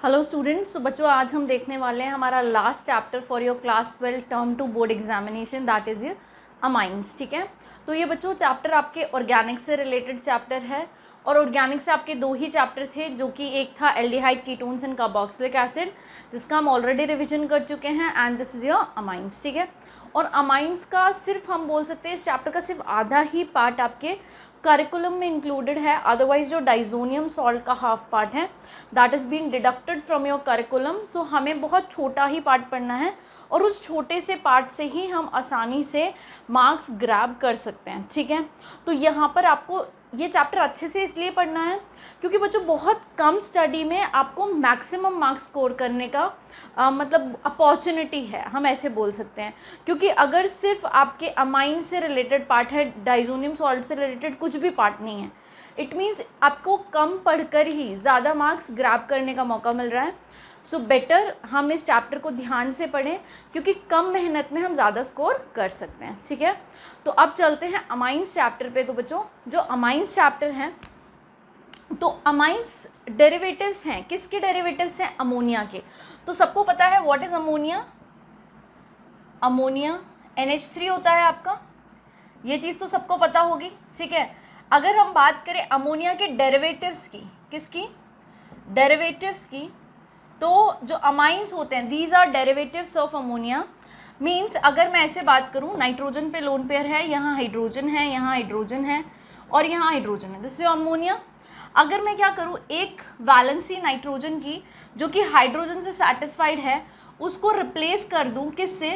Hello students, तो बच्चों आज हम देखने वाले हैं हमारा last chapter for your class 12 term two board examination, that is your amines. ठीक है, तो ये बच्चों चैप्टर आपके ऑर्गेनिक्स से रिलेटेड चैप्टर है और ऑर्गेनिक्स से आपके दो ही चैप्टर थे, जो कि एक था aldehyde ketones and carboxylic acid, जिसका हम ऑलरेडी रिविजन कर चुके हैं, and this is your amines. ठीक है, और अमाइंस का सिर्फ हम बोल सकते हैं इस चैप्टर का सिर्फ आधा ही पार्ट आपके करिकुलम में इंक्लूडेड है। अदरवाइज जो डाइजोनियम सॉल्ट का हाफ पार्ट है that is been deducted from your curriculum. So हमें बहुत छोटा ही पार्ट पढ़ना है और उस छोटे से पार्ट से ही हम आसानी से मार्क्स ग्रैब कर सकते हैं। ठीक है, तो यहाँ पर आपको ये चैप्टर अच्छे से इसलिए पढ़ना है क्योंकि बच्चों बहुत कम स्टडी में आपको मैक्सिमम मार्क्स स्कोर करने का मतलब अपॉर्चुनिटी है, हम ऐसे बोल सकते हैं। क्योंकि अगर सिर्फ आपके अमाइन से रिलेटेड पार्ट है, डाइजोनियम सॉल्ट से रिलेटेड कुछ भी पार्ट नहीं है, इट मीन्स आपको कम पढ़कर ही ज़्यादा मार्क्स ग्रैब करने का मौका मिल रहा है। सो बेटर हम इस चैप्टर को ध्यान से पढ़ें क्योंकि कम मेहनत में हम ज़्यादा स्कोर कर सकते हैं। ठीक है, तो अब चलते हैं अमाइंस चैप्टर पे। तो बच्चों जो अमाइंस चैप्टर हैं, तो अमाइंस डेरिवेटिव्स हैं, किसके डेरिवेटिव्स हैं? अमोनिया के। तो सबको पता है what is ammonia. Ammonia NH3 होता है आपका, ये चीज़ तो सबको पता होगी। ठीक है, अगर हम बात करें अमोनिया के डेरिवेटिव्स की, किसकी? डेरिवेटिव्स की, तो जो अमाइंस होते हैं these are derivatives of ammonia. Means अगर मैं ऐसे बात करूं, नाइट्रोजन पे लोन पेयर है, यहाँ हाइड्रोजन है, यहाँ हाइड्रोजन है और यहाँ हाइड्रोजन है, दिस इज अमोनिया। अगर मैं क्या करूं, एक वैलेंसी नाइट्रोजन की जो कि हाइड्रोजन से सेटिस्फाइड है उसको रिप्लेस कर दूं, किससे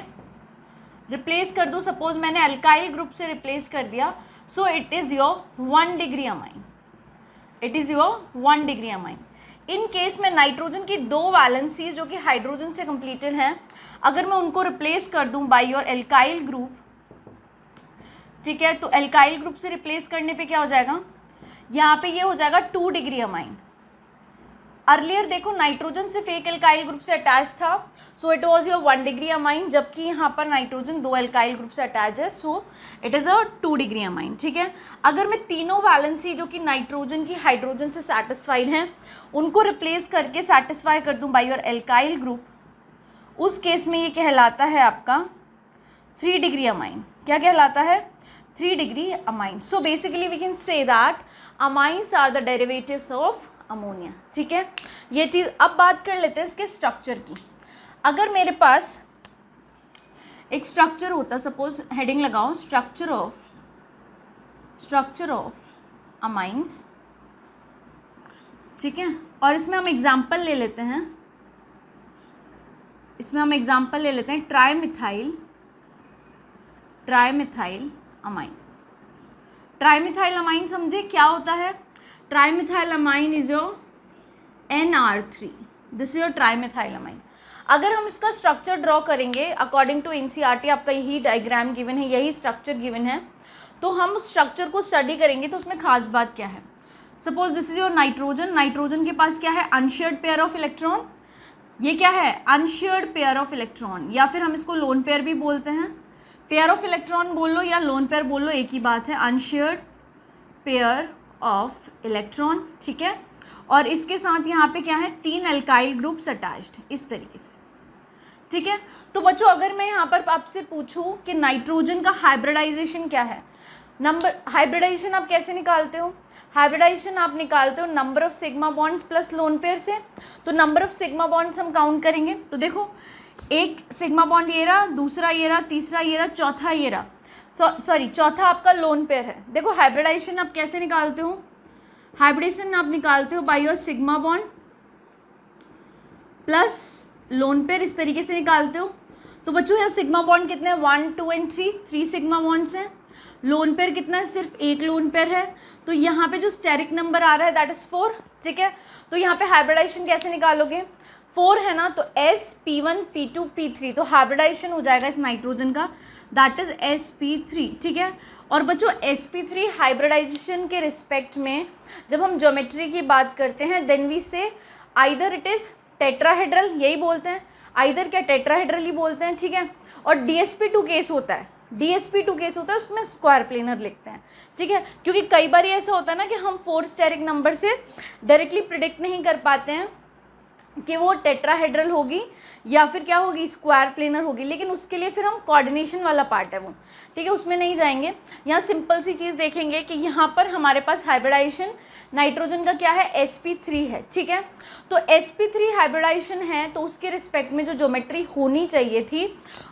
रिप्लेस कर दूं? सपोज मैंने अल्काइल ग्रुप से रिप्लेस कर दिया, so it is your 1 degree amine, it is your 1 degree amine. In case में नाइट्रोजन की दो वैलेंसीज जो कि हाइड्रोजन से कंप्लीटेड हैं, अगर मैं उनको रिप्लेस कर दूं बाय योर एल्काइल ग्रुप, ठीक है, तो एल्काइल ग्रुप से रिप्लेस करने पे क्या हो जाएगा? यहाँ पे ये हो जाएगा 2 डिग्री अमाइन। अर्लियर देखो नाइट्रोजन सिर्फ एक एल्काइल ग्रुप से अटैच था, so it was your 1 degree amine, जबकि यहाँ पर नाइट्रोजन दो एल्काइल ग्रुप से अटैच है, so it is a 2 degree amine. ठीक है, अगर मैं तीनों वैलेंसी जो कि नाइट्रोजन की हाइड्रोजन से सेटिस्फाइड हैं उनको रिप्लेस करके सेटिस्फाई कर दूँ बाय योर एल्काइल ग्रुप, उस केस में ये कहलाता है आपका 3 डिग्री अमाइन। क्या कहलाता है? 3 degree amine. So basically we can say that amines are the derivatives of ammonia. ठीक है, ये चीज़। अब बात कर लेते हैं इसके स्ट्रक्चर की। अगर मेरे पास एक स्ट्रक्चर होता, सपोज हेडिंग लगाओ स्ट्रक्चर ऑफ अमाइंस, ठीक है, और इसमें हम एग्जांपल ले लेते हैं, ट्राइमिथाइल अमाइन। ट्राइमिथाइल अमाइन समझे क्या होता है? Trimethyl amine is your NR3, this is your trimethyl amine. अगर हम इसका स्ट्रक्चर ड्रॉ करेंगे अकॉर्डिंग टू NCERT, आपका यही डायग्राम गिवन है, यही स्ट्रक्चर गिवन है, तो हम उस स्ट्रक्चर को स्टडी करेंगे। तो उसमें खास बात क्या है? Suppose this is your nitrogen, nitrogen के पास क्या है? Unshared pair of electron. ये क्या है? अनशेयर्ड पेयर ऑफ इलेक्ट्रॉन, या फिर हम इसको लोन पेयर भी बोलते हैं। पेयर ऑफ इलेक्ट्रॉन बोल लो या लोन पेयर बोल लो, एक ही बात है, अनशेयर्ड पेयर ऑफ इलेक्ट्रॉन। ठीक है, और इसके साथ यहाँ पे क्या है? 3 एल्काइल ग्रुप्स अटैच्ड, इस तरीके से। ठीक है, तो बच्चों अगर मैं यहाँ पर आपसे पूछूं कि नाइट्रोजन का हाइब्रिडाइजेशन क्या है, हाइब्रिडाइजेशन आप कैसे निकालते हो? हाइब्रिडाइजेशन आप निकालते हो number of sigma bonds plus lone pair से। तो नंबर ऑफ सिग्मा बॉन्ड्स हम काउंट करेंगे, तो देखो एक सिग्मा बॉन्ड ये रहा, दूसरा ये रहा, तीसरा ये रहा, चौथा ये रहा, सॉरी चौथा आपका लोन पेयर है। देखो हाइब्रिडाइजेशन आप कैसे निकालते हो? हाइब्रिडेशन आप निकालते हो by your sigma bond plus lone pair, इस तरीके से निकालते हो। तो बच्चों यहाँ सिग्मा बॉन्ड कितने हैं? 1, 2 एंड 3 सिग्मा बॉन्ड्स हैं। लोन पेयर कितना है? सिर्फ एक लोन पेयर है। तो यहाँ पे जो स्टेरिक नंबर आ रहा है दैट इज 4। ठीक है, तो यहाँ पे हाइब्रिडाइजेशन कैसे निकालोगे? 4 है ना, तो sp1 p2 p3, तो हाइब्रिडाइजेशन हो जाएगा इस नाइट्रोजन का, दैट इज sp3। ठीक है, और बच्चों sp3 हाइब्रिडाइजेशन के रिस्पेक्ट में जब हम ज्योमेट्री की बात करते हैं देन वी से आइदर इट इज़ टेट्राहेड्रल, यही बोलते हैं, आइदर क्या टेट्राहेड्रल ही बोलते हैं। ठीक है, और dsp2 केस होता है, उसमें स्क्वायर प्लेनर लिखते हैं। ठीक है, क्योंकि कई बार ऐसा होता है ना कि हम 4 स्टेरिक नंबर से डायरेक्टली प्रिडिक्ट नहीं कर पाते हैं कि वो टेट्राहेड्रल होगी या फिर क्या होगी, स्क्वायर प्लेनर होगी, लेकिन उसके लिए फिर हम कोऑर्डिनेशन वाला पार्ट है वो, ठीक है, उसमें नहीं जाएंगे। यहाँ सिंपल सी चीज़ देखेंगे कि यहाँ पर हमारे पास हाइब्रिडाइजेशन नाइट्रोजन का क्या है, sp3 है, ठीक है। तो sp3 हाइब्रिडाइजेशन है तो उसके रिस्पेक्ट में जो ज्योमेट्री होनी चाहिए थी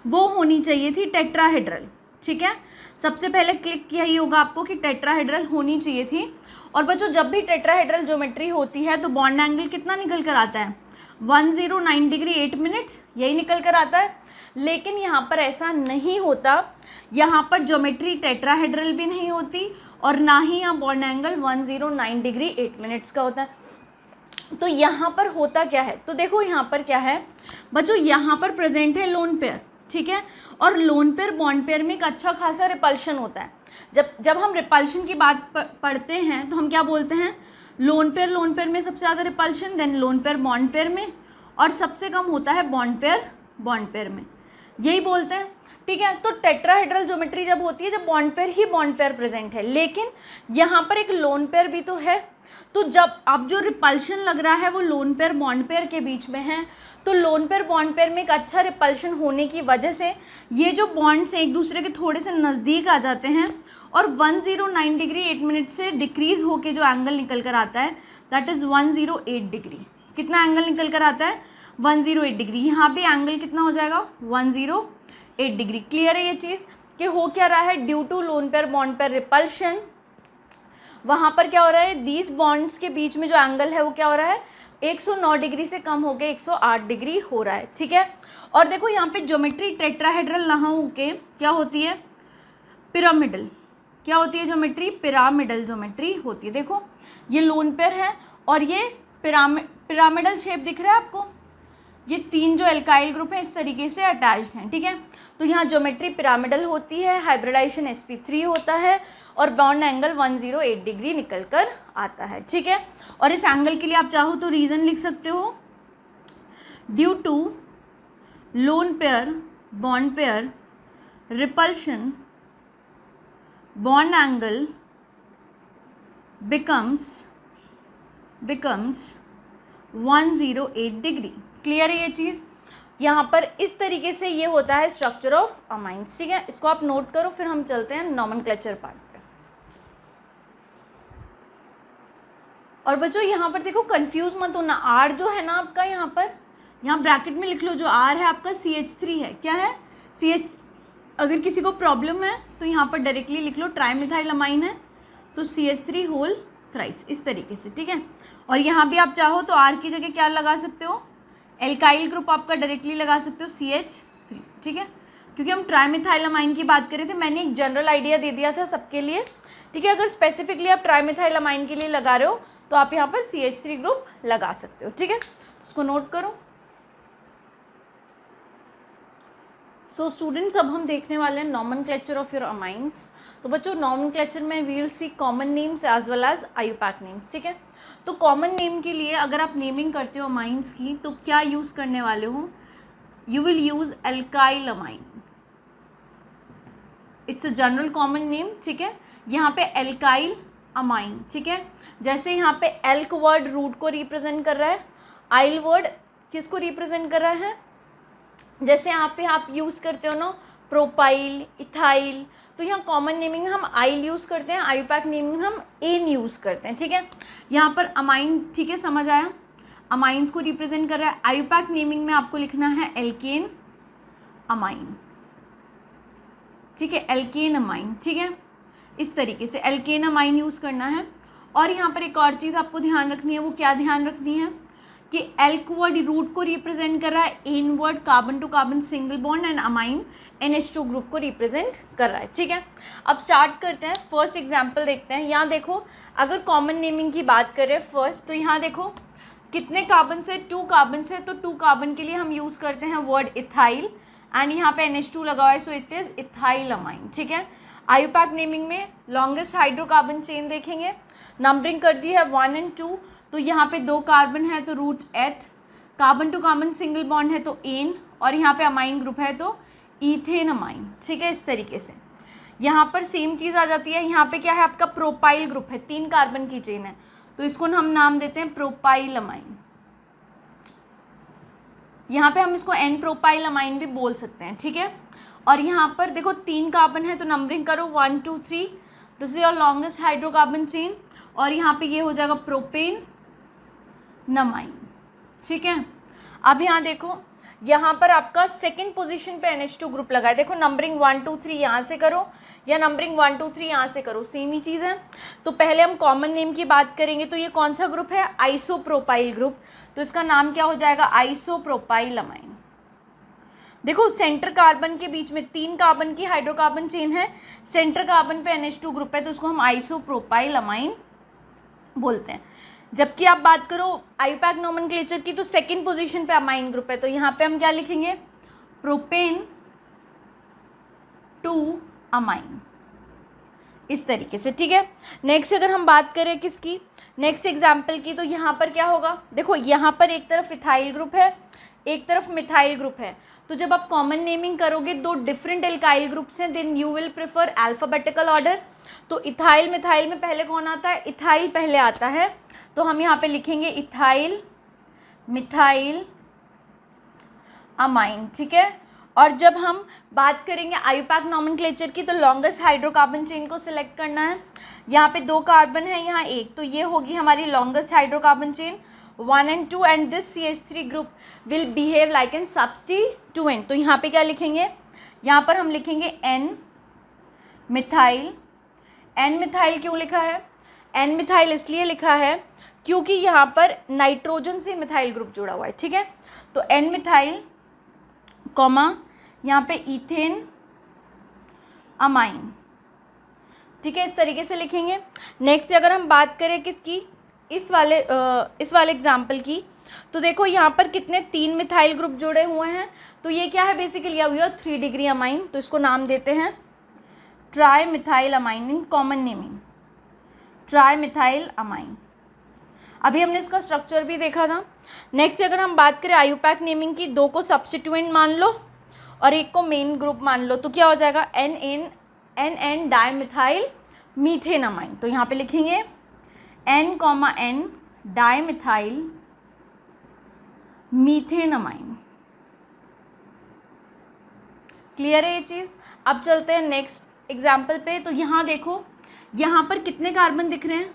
वो होनी चाहिए थी टेट्राहेड्रल, ठीक है। सबसे पहले क्लिक किया ही होगा आपको कि टेट्राहेड्रल होनी चाहिए थी। और बच्चों जब भी टेट्राहेड्रल ज्योमेट्री होती है तो बॉन्ड एंगल कितना निकल कर आता है, 109 डिग्री 8 मिनट्स, यही निकल कर आता है। लेकिन यहाँ पर ऐसा नहीं होता, यहाँ पर ज्योमेट्री टेट्राहेड्रल भी नहीं होती और ना ही यहाँ बॉन्ड एंगल 109 डिग्री 8 मिनट्स का होता है। तो यहाँ पर होता क्या है, तो देखो यहाँ पर क्या है बच्चों, यहाँ पर प्रेजेंट है लोन पेयर, ठीक है। और लोन पेयर बॉन्ड पेयर में एक अच्छा खासा रिपल्शन होता है। जब हम रिपल्शन की बात पढ़ते हैं तो हम क्या बोलते हैं, लोन पेयर में सबसे ज़्यादा repulsion, then lone pair bond pair में, और सबसे कम होता है बॉन्ड पेयर में, यही बोलते हैं, ठीक है। तो टेट्राहेड्रल ज्योमेट्री जब होती है जब बॉन्ड पेयर प्रेजेंट है, लेकिन यहाँ पर एक लोन पेयर भी तो है। तो जब अब जो रिपल्शन लग रहा है वो लोन पेयर बॉन्ड पेयर के बीच में है, तो लोन पेयर बॉन्ड पेयर में एक अच्छा रिपल्शन होने की वजह से ये जो बॉन्ड्स एक दूसरे के थोड़े से नज़दीक आ जाते हैं और 109 डिग्री 8 मिनट से डिक्रीज़ होके जो एंगल निकल कर आता है दैट इज़ 108 डिग्री। कितना एंगल निकल कर आता है, 108 डिग्री। यहाँ पे एंगल कितना हो जाएगा, 108 डिग्री। क्लियर है ये चीज़ कि हो क्या रहा है, due to lone pair bond pair repulsion वहाँ पर क्या हो रहा है, दीज बॉन्ड्स के बीच में जो एंगल है वो क्या हो रहा है, 109 डिग्री से कम होकर 108 डिग्री हो रहा है, ठीक है। और देखो यहाँ पे ज्योमेट्री टेट्राहेड्रल ना होके क्या होती है, पिरामिडल, क्या होती है ज्योमेट्री, पिरामिडल ज्योमेट्री होती है। देखो ये लोन पेयर है और ये पिरामिडल शेप दिख रहा है आपको, ये तीन जो एल्काइल ग्रुप हैं इस तरीके से अटैच्ड हैं, ठीक है। तो यहाँ ज्योमेट्री पिरामिडल होती है, हाइब्रिडाइजेशन sp3 होता है और बॉन्ड एंगल 108 डिग्री निकल कर आता है, ठीक है। और इस एंगल के लिए आप चाहो तो रीज़न लिख सकते हो, due to lone pair bond pair repulsion bond angle becomes 108 डिग्री। क्लियर है ये चीज़। यहाँ पर इस तरीके से ये होता है स्ट्रक्चर ऑफ अमाइंस, ठीक है। इसको आप नोट करो, फिर हम चलते हैं नॉमेनक्लेचर पार्ट पे। और बच्चों यहाँ पर देखो कंफ्यूज मत होना, आर जो है ना आपका यहाँ पर, यहाँ ब्रैकेट में लिख लो, जो आर है आपका CH3 है, क्या है CH। अगर किसी को प्रॉब्लम है तो यहाँ पर डायरेक्टली लिख लो ट्राइमिथाइल अमाइन है तो CH3 होल थ्राइस, इस तरीके से, ठीक है। और यहाँ भी आप चाहो तो आर की जगह क्या लगा सकते हो, एल्काइल ग्रुप आपका डायरेक्टली लगा सकते हो CH3, ठीक है। क्योंकि हम ट्राइमिथाइल अमाइन की बात कर रहे थे, मैंने एक जनरल आइडिया दे दिया था सबके लिए, ठीक है। अगर स्पेसिफिकली आप ट्राइमिथाइल अमाइन के लिए लगा रहे हो तो आप यहाँ पर CH3 ग्रुप लगा सकते हो, ठीक है। उसको नोट करो। सो स्टूडेंट्स अब हम देखने वाले हैं नॉमेनक्लेचर ऑफ योर अमाइंस। तो बच्चों नॉमेनक्लेचर में we will see common names as well as IUPAC names, ठीक है। तो कॉमन नेम के लिए अगर आप नेमिंग करते हो अमाइंस की तो क्या यूज़ करने वाले हो, you will use alkyl amine, it's a general common name, ठीक है। यहाँ पे एल्काइल अमाइन, ठीक है। जैसे यहाँ पे एल्क वर्ड रूट को रिप्रेजेंट कर रहा है, आइल वर्ड किसको रिप्रेजेंट कर रहा है, जैसे यहाँ पे आप यूज़ करते हो ना प्रोपाइल, इथाइल, तो यहाँ कॉमन नेमिंग हम आइल यूज़ करते हैं, आईयूपैक नेमिंग हम एन यूज़ करते हैं, ठीक है। यहाँ पर अमाइन, ठीक है, समझ आया, अमाइंस को रिप्रेजेंट कर रहा है। आईयूपैक नेमिंग में आपको लिखना है एल्केन अमाइन, ठीक है, एल्केन अमाइन, ठीक है। इस तरीके से एल्केन अमाइन यूज़ करना है। और यहाँ पर एक और चीज़ आपको ध्यान रखनी है, वो क्या ध्यान रखनी है कि एल्क वर्ड रूट को रिप्रेजेंट कर रहा है, an word carbon to carbon single bond and amine NH2 group को रिप्रेजेंट कर रहा है, ठीक है। अब स्टार्ट करते हैं, फर्स्ट एग्जांपल देखते हैं। यहाँ देखो अगर कॉमन नेमिंग की बात करें फर्स्ट, तो यहाँ देखो कितने कार्बन से, 2 कार्बन से, तो 2 कार्बन के लिए हम यूज़ करते हैं वर्ड इथाइल एंड यहाँ पे NH2 लगा हुआ है, so it is ethyl amine, ठीक है। आईयूपैक नेमिंग में लॉन्गेस्ट हाइड्रोकार्बन चेन देखेंगे, नंबरिंग कर दी है 1 और 2, तो यहाँ पे 2 कार्बन है तो root eth, carbon to carbon single bond है तो एन, और यहाँ पे अमाइन ग्रुप है तो ईथेन अमाइन, ठीक है। इस तरीके से यहाँ पर सेम चीज़ आ जाती है। यहाँ पे क्या है आपका प्रोपाइल ग्रुप है, 3 कार्बन की चेन है, तो इसको हम नाम देते हैं प्रोपाइल अमाइन, यहाँ पे हम इसको एन प्रोपाइल अमाइन भी बोल सकते हैं, ठीक है। और यहाँ पर देखो 3 कार्बन है तो नंबरिंग करो 1 2 3, this is your longest hydrocarbon chain. और यहाँ पे ये हो जाएगा प्रोपेन नमाइन, ठीक है। अब यहाँ देखो, यहाँ पर आपका सेकंड पोजीशन पे NH2 ग्रुप लगा है। देखो नंबरिंग 1 2 3 यहाँ से करो या नंबरिंग 1 2 3 यहाँ से करो, सेम ही चीज़ है। तो पहले हम कॉमन नेम की बात करेंगे, तो ये कौन सा ग्रुप है, आइसोप्रोपाइल ग्रुप। तो इसका नाम क्या हो जाएगा, आइसोप्रोपाइल अमाइन। देखो सेंटर कार्बन के बीच में 3 कार्बन की हाइड्रोकार्बन चेन है, सेंटर कार्बन पे NH2 ग्रुप है, तो उसको हम आइसोप्रोपाइल अमाइन बोलते हैं। जबकि आप बात करो आईयूपैक नोमेनक्लेचर की, तो सेकंड पोजीशन पे अमाइन ग्रुप है, तो यहाँ पे हम क्या लिखेंगे, प्रोपेन 2 अमाइन, इस तरीके से, ठीक है। नेक्स्ट अगर हम बात करें किसकी, नेक्स्ट एग्जाम्पल की, तो यहाँ पर क्या होगा, देखो यहाँ पर एक तरफ इथाइल ग्रुप है, एक तरफ मिथाइल ग्रुप है। तो जब आप कॉमन नेमिंग करोगे 2 डिफरेंट एल्काइल ग्रुप्स हैं, then you will prefer alphabetical order. तो इथाइल मिथाइल में पहले कौन आता है, इथाइल पहले आता है, तो हम यहाँ पे लिखेंगे इथाइल मिथाइल अमाइन, ठीक है। और जब हम बात करेंगे आईयूपैक नोमेनक्लेचर की, तो लॉन्गेस्ट हाइड्रोकार्बन चेन को सिलेक्ट करना है। यहाँ पे 2 कार्बन है, यहाँ 1, तो ये होगी हमारी longest hydrocarbon chain 1 and 2, and this CH3 group will behave like an substituent. तो यहाँ पे क्या लिखेंगे, यहाँ पर हम लिखेंगे N मिथाइल। N मिथाइल क्यों लिखा है, N मिथाइल इसलिए लिखा है क्योंकि यहाँ पर नाइट्रोजन से मिथाइल ग्रुप जुड़ा हुआ है, ठीक है। तो N मिथाइल कॉमा यहाँ पे इथेन अमाइन, ठीक है, इस तरीके से लिखेंगे। नेक्स्ट अगर हम बात करें किसकी, इस वाले एग्जाम्पल की, तो देखो यहाँ पर कितने 3 मिथाइल ग्रुप जुड़े हुए हैं। तो ये क्या है, बेसिकली हुई है 3 डिग्री अमाइन, तो इसको नाम देते हैं tri methyl amine in common naming, tri methyl amine. अभी हमने इसका स्ट्रक्चर भी देखा था। नेक्स्ट अगर हम बात करें आईयूपैक नेमिंग की, 2 को सब्स्टिट्यूएंट मान लो और 1 को मेन ग्रुप मान लो, तो क्या हो जाएगा NN डाईमिथाइल मीथेन अमाइन। तो यहाँ पे लिखेंगे N, dimethyl methane amine. Clear है ये चीज़। अब चलते हैं नेक्स्ट एग्जाम्पल पे। तो यहाँ देखो, यहाँ पर कितने कार्बन दिख रहे हैं,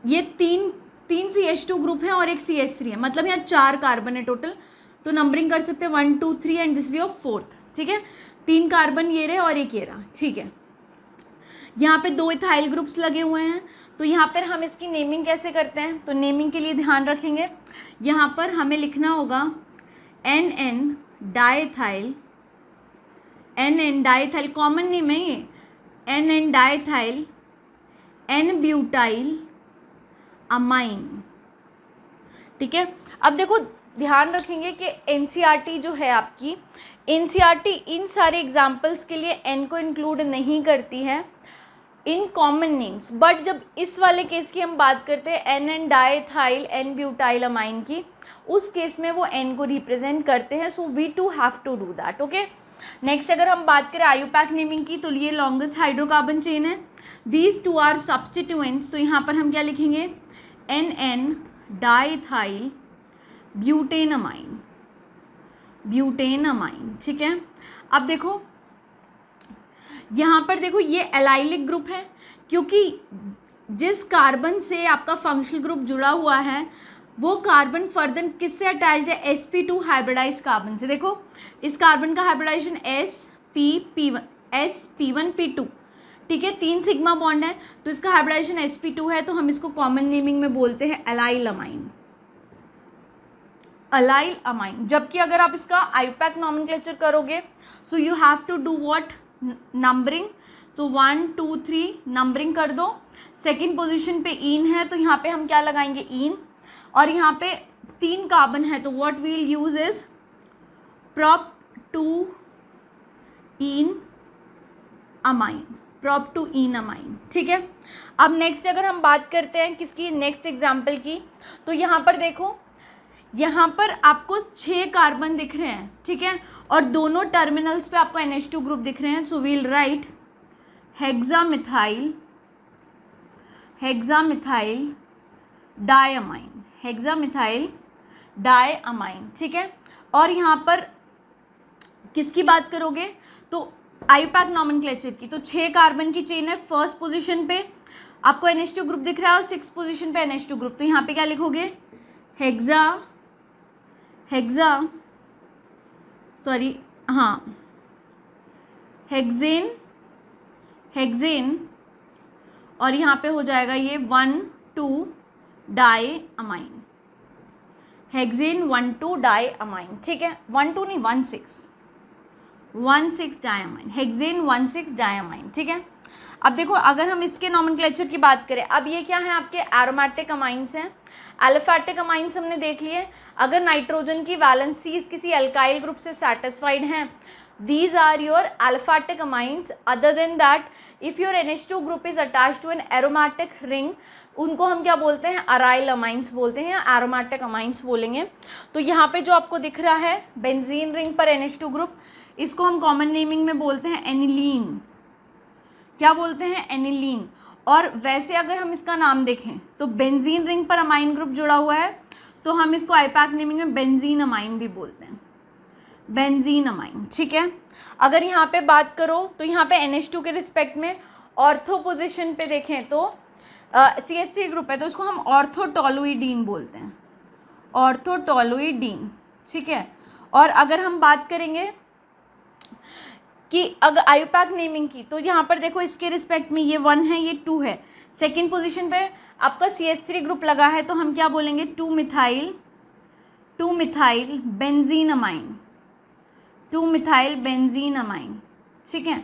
ये तीन CH2 ग्रुप है और एक CH3 है, मतलब यहाँ 4 कार्बन है टोटल। तो नंबरिंग कर सकते हैं 1 2 3 and this is your 4th, ठीक है। 3 कार्बन ये रहे और एक ये रहा, ठीक है। यहाँ पे 2 इथाइल ग्रुप्स लगे हुए हैं, तो यहाँ पर हम इसकी नेमिंग कैसे करते हैं, तो नेमिंग के लिए ध्यान रखेंगे, यहाँ पर हमें लिखना होगा NN diethyl, NN diethyl common name है ये, NN diethyl N butyl amine, ठीक है। अब देखो ध्यान रखेंगे कि NCERT जो है आपकी, NCERT इन सारे एग्जाम्पल्स के लिए N को इंक्लूड नहीं करती है इन कॉमन नेम्स, बट जब इस वाले केस की हम बात करते हैं NN diethyl N butyl amine की, उस केस में वो N को रिप्रेजेंट करते हैं। So we to have to do that, okay. Next अगर हम बात करें आईयूपैक नेमिंग की, तो ये लॉन्गेस्ट हाइड्रोकार्बन चेन है, दीज 2 आर सब्स्टिट्यूएंट्स। तो यहाँ पर हम क्या लिखेंगे NN diethyl butane amine, butane amine, ठीक है। अब देखो यहाँ पर देखो ये एलाइलिक ग्रुप है, क्योंकि जिस कार्बन से आपका फंक्शनल ग्रुप जुड़ा हुआ है वो कार्बन फर्दर किससे अटैच्ड है, sp2 हाइब्रिडाइज कार्बन से। देखो इस कार्बन का हाइब्रिडाइजेशन sp1p2, ठीक है, 3 सिग्मा बॉन्ड है, तो इसका हाइब्रिडाइजेशन sp2 है, तो हम इसको कॉमन नेमिंग में बोलते हैं एलाइल अमाइन, अलाइल अमाइन। जबकि अगर आप इसका आईयूपैक नोमेनक्लेचर करोगे, so you have to do what, numbering. तो 1 2 3 नंबरिंग कर दो। सेकंड पोजीशन पे इन है, तो यहाँ पे हम क्या लगाएंगे, इन। और यहाँ पे 3 कार्बन है, तो what we will use is prop 2 in amine, prop 2 in amine, ठीक है। अब नेक्स्ट अगर हम बात करते हैं किसकी, नेक्स्ट एग्जाम्पल की, तो यहाँ पर देखो, यहाँ पर आपको 6 कार्बन दिख रहे हैं, ठीक है, और दोनों टर्मिनल्स पे आपको NH2 ग्रुप दिख रहे हैं। सो वील राइट हेक्सामिथाइल डाईअमाइन, हेक्सामिथाइल डाईअमाइन, ठीक है। और यहाँ पर किसकी बात करोगे तो आईयूपैक नॉमेनक्लेचर की, तो 6 कार्बन की चेन है, फर्स्ट पोजीशन पे आपको NH2 ग्रुप दिख रहा है और 6 पोजीशन पे NH2 ग्रुप, तो यहाँ पे क्या लिखोगे हेक्सेन और यहाँ पे हो जाएगा ये 1,2 डाईअमाइन, हेक्सेन 1,2 डाईअमाइन, ठीक है, 1,2 नहीं 1,6 डाईअमाइन, हेक्सेन 1,6 डाईअमाइन, ठीक है। अब देखो अगर हम इसके नॉमेनक्लेचर की बात करें, अब ये क्या है आपके एरोमेटिक अमाइंस हैं, एलिफैटिक अमाइंस हमने देख लिए। अगर नाइट्रोजन की वैलेंसीज किसी अल्काइल ग्रुप से सेटिस्फाइड हैं, these are your aliphatic amines. Other than that, if your NH2 group is attached to an aromatic ring, उनको हम क्या बोलते हैं, अराइल अमाइंस बोलते हैं या एरोमेटिक अमाइंस बोलेंगे। तो यहाँ पे जो आपको दिख रहा है बेंजीन रिंग पर NH2 ग्रुप, इसको हम कॉमन नेमिंग में बोलते हैं एनिलीन। क्या बोलते हैं, एनिलीन। और वैसे अगर हम इसका नाम देखें तो बेंजीन रिंग पर अमाइन ग्रुप जुड़ा हुआ है, तो हम इसको आईपैक नेमिंग में बेंजीन अमाइन भी बोलते हैं, बेंजीन अमाइन, ठीक है। अगर यहाँ पे बात करो तो यहाँ पे NH2 के रिस्पेक्ट में ऑर्थो पोजीशन पे देखें तो CH3 ग्रुप है, तो उसको हम ऑर्थोटोलुइडीन बोलते हैं, ऑर्थोटोलुइडीन, ठीक है। और अगर हम बात करेंगे कि अगर आईयूपैक नेमिंग की, तो यहाँ पर देखो इसके रिस्पेक्ट में ये 1 है, ये 2 है, सेकेंड पोजीशन पे आपका CH3 ग्रुप लगा है, तो हम क्या बोलेंगे 2 methyl benzene amine, 2 methyl benzene amine, ठीक है।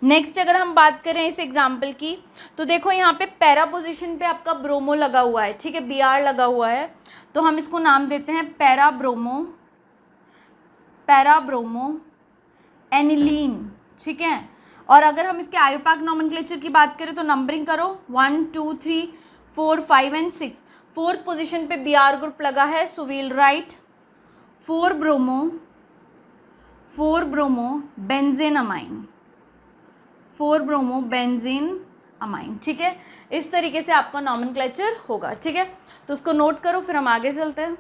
नेक्स्ट अगर हम बात करें इस एग्जाम्पल की, तो देखो यहाँ पे पैरा पोजीशन पे आपका ब्रोमो लगा हुआ है, ठीक है, Br लगा हुआ है, तो हम इसको नाम देते हैं पैरा ब्रोमो एनिलीन, ठीक है। और अगर हम इसके आईयूपैक नॉमेनक्लेचर की बात करें तो नंबरिंग करो 1 2 3 4 5 एंड 6, फोर्थ पोजीशन पे Br ग्रुप लगा है, so we'll write 4 bromo benzene amine, ठीक है। इस तरीके से आपका नॉमेनक्लेचर होगा, ठीक है। तो उसको नोट करो, फिर हम आगे चलते हैं।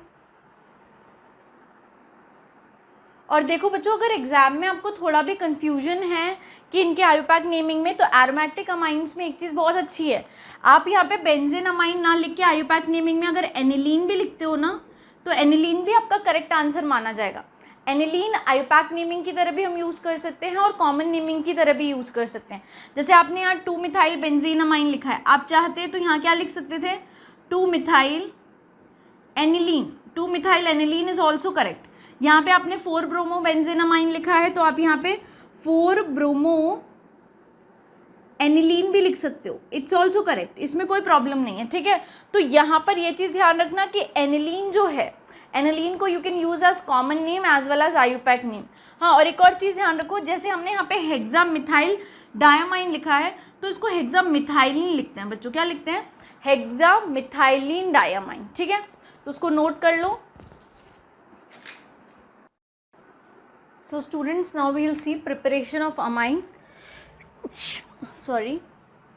और देखो बच्चों, अगर एग्जाम में आपको थोड़ा भी कंफ्यूजन है कि इनके आईयूपैक नेमिंग में, तो एरोमेटिक अमाइंस में एक चीज़ बहुत अच्छी है, आप यहाँ पे बेंजीन अमाइन ना लिख के आईयूपैक नेमिंग में अगर एनिलीन भी लिखते हो ना, तो एनिलीन भी आपका करेक्ट आंसर माना जाएगा। एनिलीन आईयूपैक नेमिंग की तरह भी हम यूज़ कर सकते हैं और कॉमन नेमिंग की तरह भी यूज़ कर सकते हैं। जैसे आपने यहाँ 2 मिथाइल बेंजीन अमाइन लिखा है, आप चाहते तो यहाँ क्या लिख सकते थे 2 methyl aniline is also correct. यहाँ पे आपने 4 ब्रोमो बेंजीन अमाइन लिखा है, तो आप यहाँ पे 4 ब्रोमो एनिलीन भी लिख सकते हो, इट्स ऑल्सो करेक्ट, इसमें कोई प्रॉब्लम नहीं है, ठीक है। तो यहाँ पर ये चीज़ ध्यान रखना कि एनिलीन जो है, एनिलीन को you can use as common name as well as IUPAC name. हाँ, और एक और चीज़ ध्यान रखो, जैसे हमने यहाँ पे हेक्सा मिथाइल डायमाइन लिखा है, तो इसको हेक्सा मिथाइलिन लिखते हैं बच्चों, क्या लिखते हैं, हेक्सा मिथाइलिन डायमाइन, ठीक है। तो उसको नोट कर लो। So students, now we will see preparation of amines.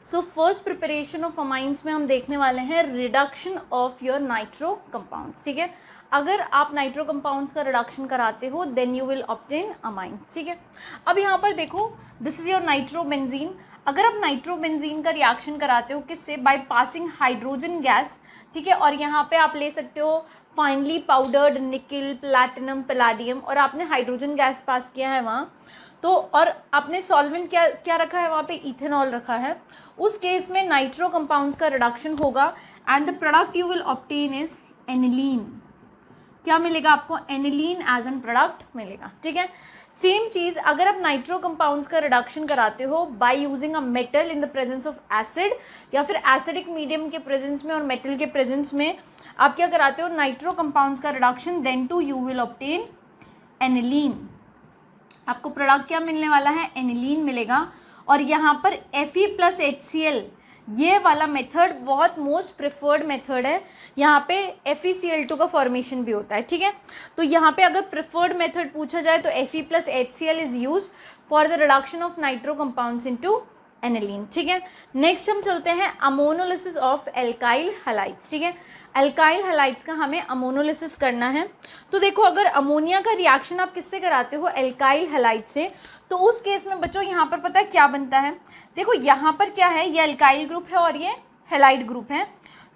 So first preparation of amines में हम देखने वाले हैं reduction of your nitro compounds, ठीक है। अगर आप नाइट्रो कंपाउंड्स का रिडक्शन कराते हो then you will obtain amines, ठीक है। अब यहाँ पर देखो, दिस इज योर नाइट्रोबेंजीन। अगर आप नाइट्रोबेंजीन का रिएक्शन कराते हो किससे, बाय पासिंग हाइड्रोजन गैस, ठीक है। और यहाँ पे आप ले सकते हो फाइनली पाउडर्ड निकल, प्लैटिनम, पैलाडियम, और आपने हाइड्रोजन गैस पास किया है वहाँ, तो और आपने सॉल्वेंट क्या रखा है वहाँ पे, इथेनॉल रखा है। उस केस में नाइट्रो कंपाउंड्स का रिडक्शन होगा and the product you will obtain is aniline. क्या मिलेगा आपको, एनिलीन एज एन प्रोडक्ट मिलेगा, ठीक है। सेम चीज़ अगर आप नाइट्रो कंपाउंड्स का रिडक्शन कराते हो by using a metal in the presence of acid, या फिर एसिडिक मीडियम के प्रेजेंस में और मेटल के प्रेजेंस में आप क्या कराते हो, नाइट्रो कंपाउंड्स का reduction, then to you will obtain aniline. आपको प्रोडक्ट क्या मिलने वाला है, एनिलीन मिलेगा। और यहाँ पर Fe+HCl ये वाला मेथड बहुत मोस्ट प्रेफर्ड मेथड है, यहाँ पे FeCl2 का फॉर्मेशन भी होता है, ठीक है। तो यहाँ पे अगर प्रेफर्ड मेथड पूछा जाए तो Fe+HCl is use for the reduction of nitro compounds into aniline, ठीक है। नेक्स्ट हम चलते हैं अमोनोलिसिस ऑफ एल्काइल हैलाइड्स, ठीक है। एल्काइल हैलाइड्स का हमें अमोनोलिसिस करना है। तो देखो अगर अमोनिया का रिएक्शन आप किससे कराते हो, एल्काइल हैलाइड से, तो उस केस में बच्चों यहाँ पर पता है क्या बनता है, देखो यहाँ पर क्या है, ये एल्काइल ग्रुप है और ये हैलाइड ग्रुप है।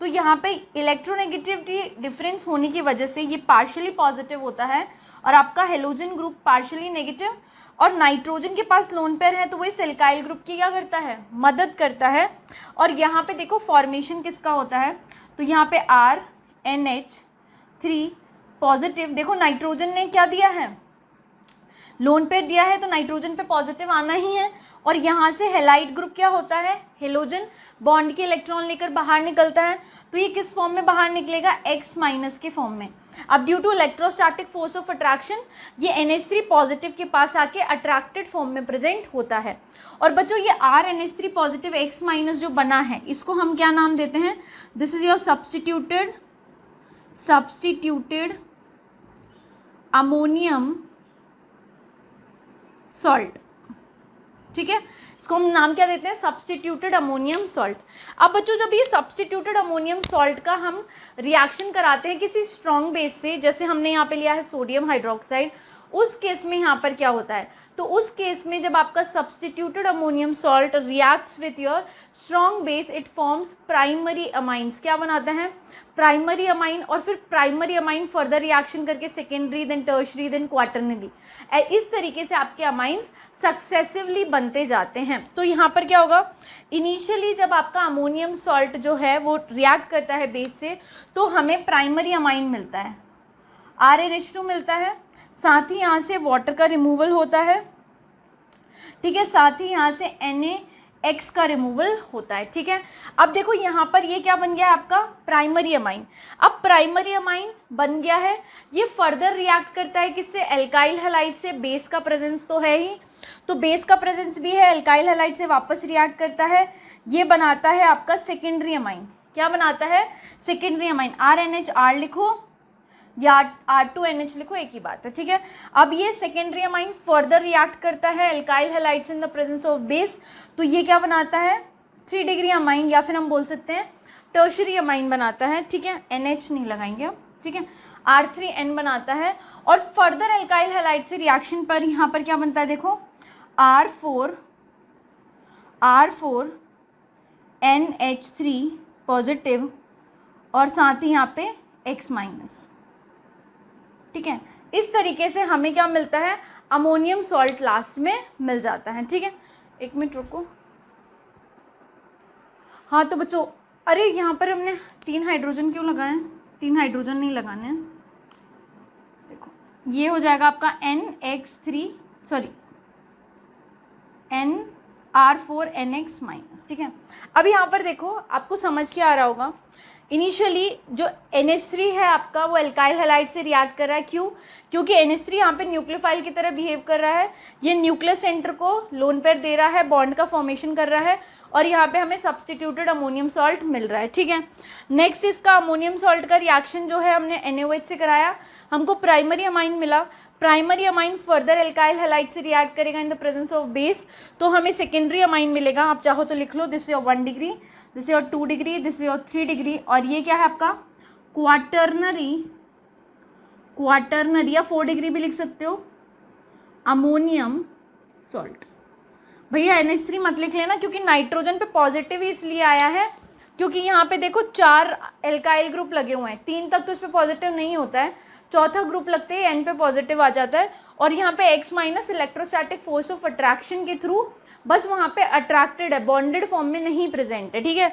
तो यहाँ पे इलेक्ट्रोनेगेटिविटी डिफरेंस होने की वजह से ये पार्शियली पॉजिटिव होता है और आपका हेलोजन ग्रुप पार्शियली नेगेटिव, और नाइट्रोजन के पास लोन पेयर है तो वो इस एल्काइल ग्रुप की क्या करता है, मदद करता है। और यहाँ पे देखो फॉर्मेशन किसका होता है, तो यहाँ पे RNH3 पॉजिटिव, देखो नाइट्रोजन ने क्या दिया है, लोन पेयर दिया है, तो नाइट्रोजन पे पॉजिटिव आना ही है। और यहाँ से हैलाइड ग्रुप क्या होता है, हेलोजन बॉन्ड के इलेक्ट्रॉन लेकर बाहर निकलता है, तो ये किस फॉर्म में बाहर निकलेगा, X- के फॉर्म में। अब due to electrostatic force of attraction ये NH3 पॉजिटिव के पास आके अट्रैक्टेड फॉर्म में प्रेजेंट होता है। और बच्चों ये RNH3 पॉजिटिव X- जो बना है इसको हम क्या नाम देते हैं, this is your substituted ammonium salt, ठीक है, इसको हम नाम क्या देते हैं, सब्स्टिट्यूटेड अमोनियम सॉल्ट। अब बच्चों जब ये सब्स्टिट्यूटेड अमोनियम सॉल्ट का हम रिएक्शन कराते हैं किसी स्ट्रॉन्ग बेस से, जैसे हमने यहाँ पे लिया है सोडियम हाइड्रोक्साइड, उस केस में यहाँ पर क्या होता है, तो उस केस में जब आपका substituted ammonium salt reacts with your strong base it forms primary amines, क्या बनाता है, प्राइमरी अमाइन, और फिर प्राइमरी अमाइन फर्दर रिएक्शन करके secondary, then tertiary, then quaternary, इस तरीके से आपके अमाइंस सक्सेसिवली बनते जाते हैं। तो यहाँ पर क्या होगा, इनिशियली जब आपका अमोनियम सॉल्ट जो है वो रिएक्ट करता है बेस से, तो हमें प्राइमरी अमाइन मिलता है, RNH2 मिलता है, साथ ही यहाँ से वाटर का रिमूवल होता है, ठीक है, साथ ही यहाँ से NaX का रिमूवल होता है, ठीक है। अब देखो यहाँ पर ये क्या बन गया है आपका, प्राइमरी अमाइन। अब प्राइमरी अमाइन बन गया है, ये फर्दर रिएक्ट करता है किससे, एल्काइल हैलाइड से, बेस का प्रेजेंस तो है ही, तो बेस का प्रेजेंस भी है, एल्काइल हैलाइड से वापस रिएक्ट करता है, ये बनाता है आपका सेकेंडरी अमाइन, क्या बनाता है, सेकेंडरी अमाइन, RNH R लिखो या R2NH लिखो, एक ही बात है, ठीक है। अब ये सेकेंडरी अमाइन फर्दर रिएक्ट करता है alkyl halides in the presence of base, तो ये क्या बनाता है, 3 डिग्री अमाइन, या फिर हम बोल सकते हैं टर्शरी अमाइन बनाता है, ठीक है, NH नहीं लगाएंगे अब, ठीक है, R3N बनाता है। और फर्दर एल्काइल हैलाइड से रिएक्शन पर यहाँ पर क्या बनता है, देखो R4NH3 पॉजिटिव और साथ ही यहाँ पे X-, ठीक है। इस तरीके से हमें क्या मिलता है, अमोनियम सॉल्ट लास्ट में मिल जाता है, ठीक है। एक मिनट रुको, हाँ तो बच्चों, अरे यहाँ पर हमने 3 हाइड्रोजन क्यों लगाए हैं, 3 हाइड्रोजन नहीं लगाने हैं, देखो ये हो जाएगा आपका NR4NX-, ठीक है। अब यहाँ पर देखो आपको समझ के आ रहा होगा, इनिशियली जो NH3 है आपका वो एल्काइल हैलाइड से रिएक्ट कर रहा है, क्यों, क्योंकि NH3 यहाँ पे न्यूक्लियोफाइल की तरह बिहेव कर रहा है, ये न्यूक्लियस सेंटर को लोन पेयर दे रहा है, बॉन्ड का फॉर्मेशन कर रहा है, और यहाँ पे हमें सब्स्टिट्यूटेड अमोनियम सॉल्ट मिल रहा है, ठीक है। नेक्स्ट इसका अमोनियम सॉल्ट का रिएक्शन जो है हमने NaOH से कराया, हमको प्राइमरी अमाइन मिला, primary amine further alkyl halide से रिएक्ट करेगा in the presence of base, तो हमें सेकेंडरी अमाइन मिलेगा, आप चाहो तो लिख लो, this is your 1 degree, this is your 2 degree, this is your 3 degree, और ये क्या है आपका क्वाटरनरी या 4 डिग्री भी लिख सकते हो अमोनियम सॉल्ट। भैया NH3 मत लिख लेना, क्योंकि नाइट्रोजन पे पॉजिटिव ही इसलिए आया है क्योंकि यहाँ पे देखो 4 एल्काइल ग्रुप लगे हुए हैं, 3 तक तो इस पर पॉजिटिव नहीं होता है, चौथा ग्रुप लगते ही N पे पॉजिटिव आ जाता है, और यहाँ पे X- electrostatic force of attraction के थ्रू बस वहाँ पे अट्रैक्टेड है, बॉन्डेड फॉर्म में नहीं प्रेजेंट है, ठीक है।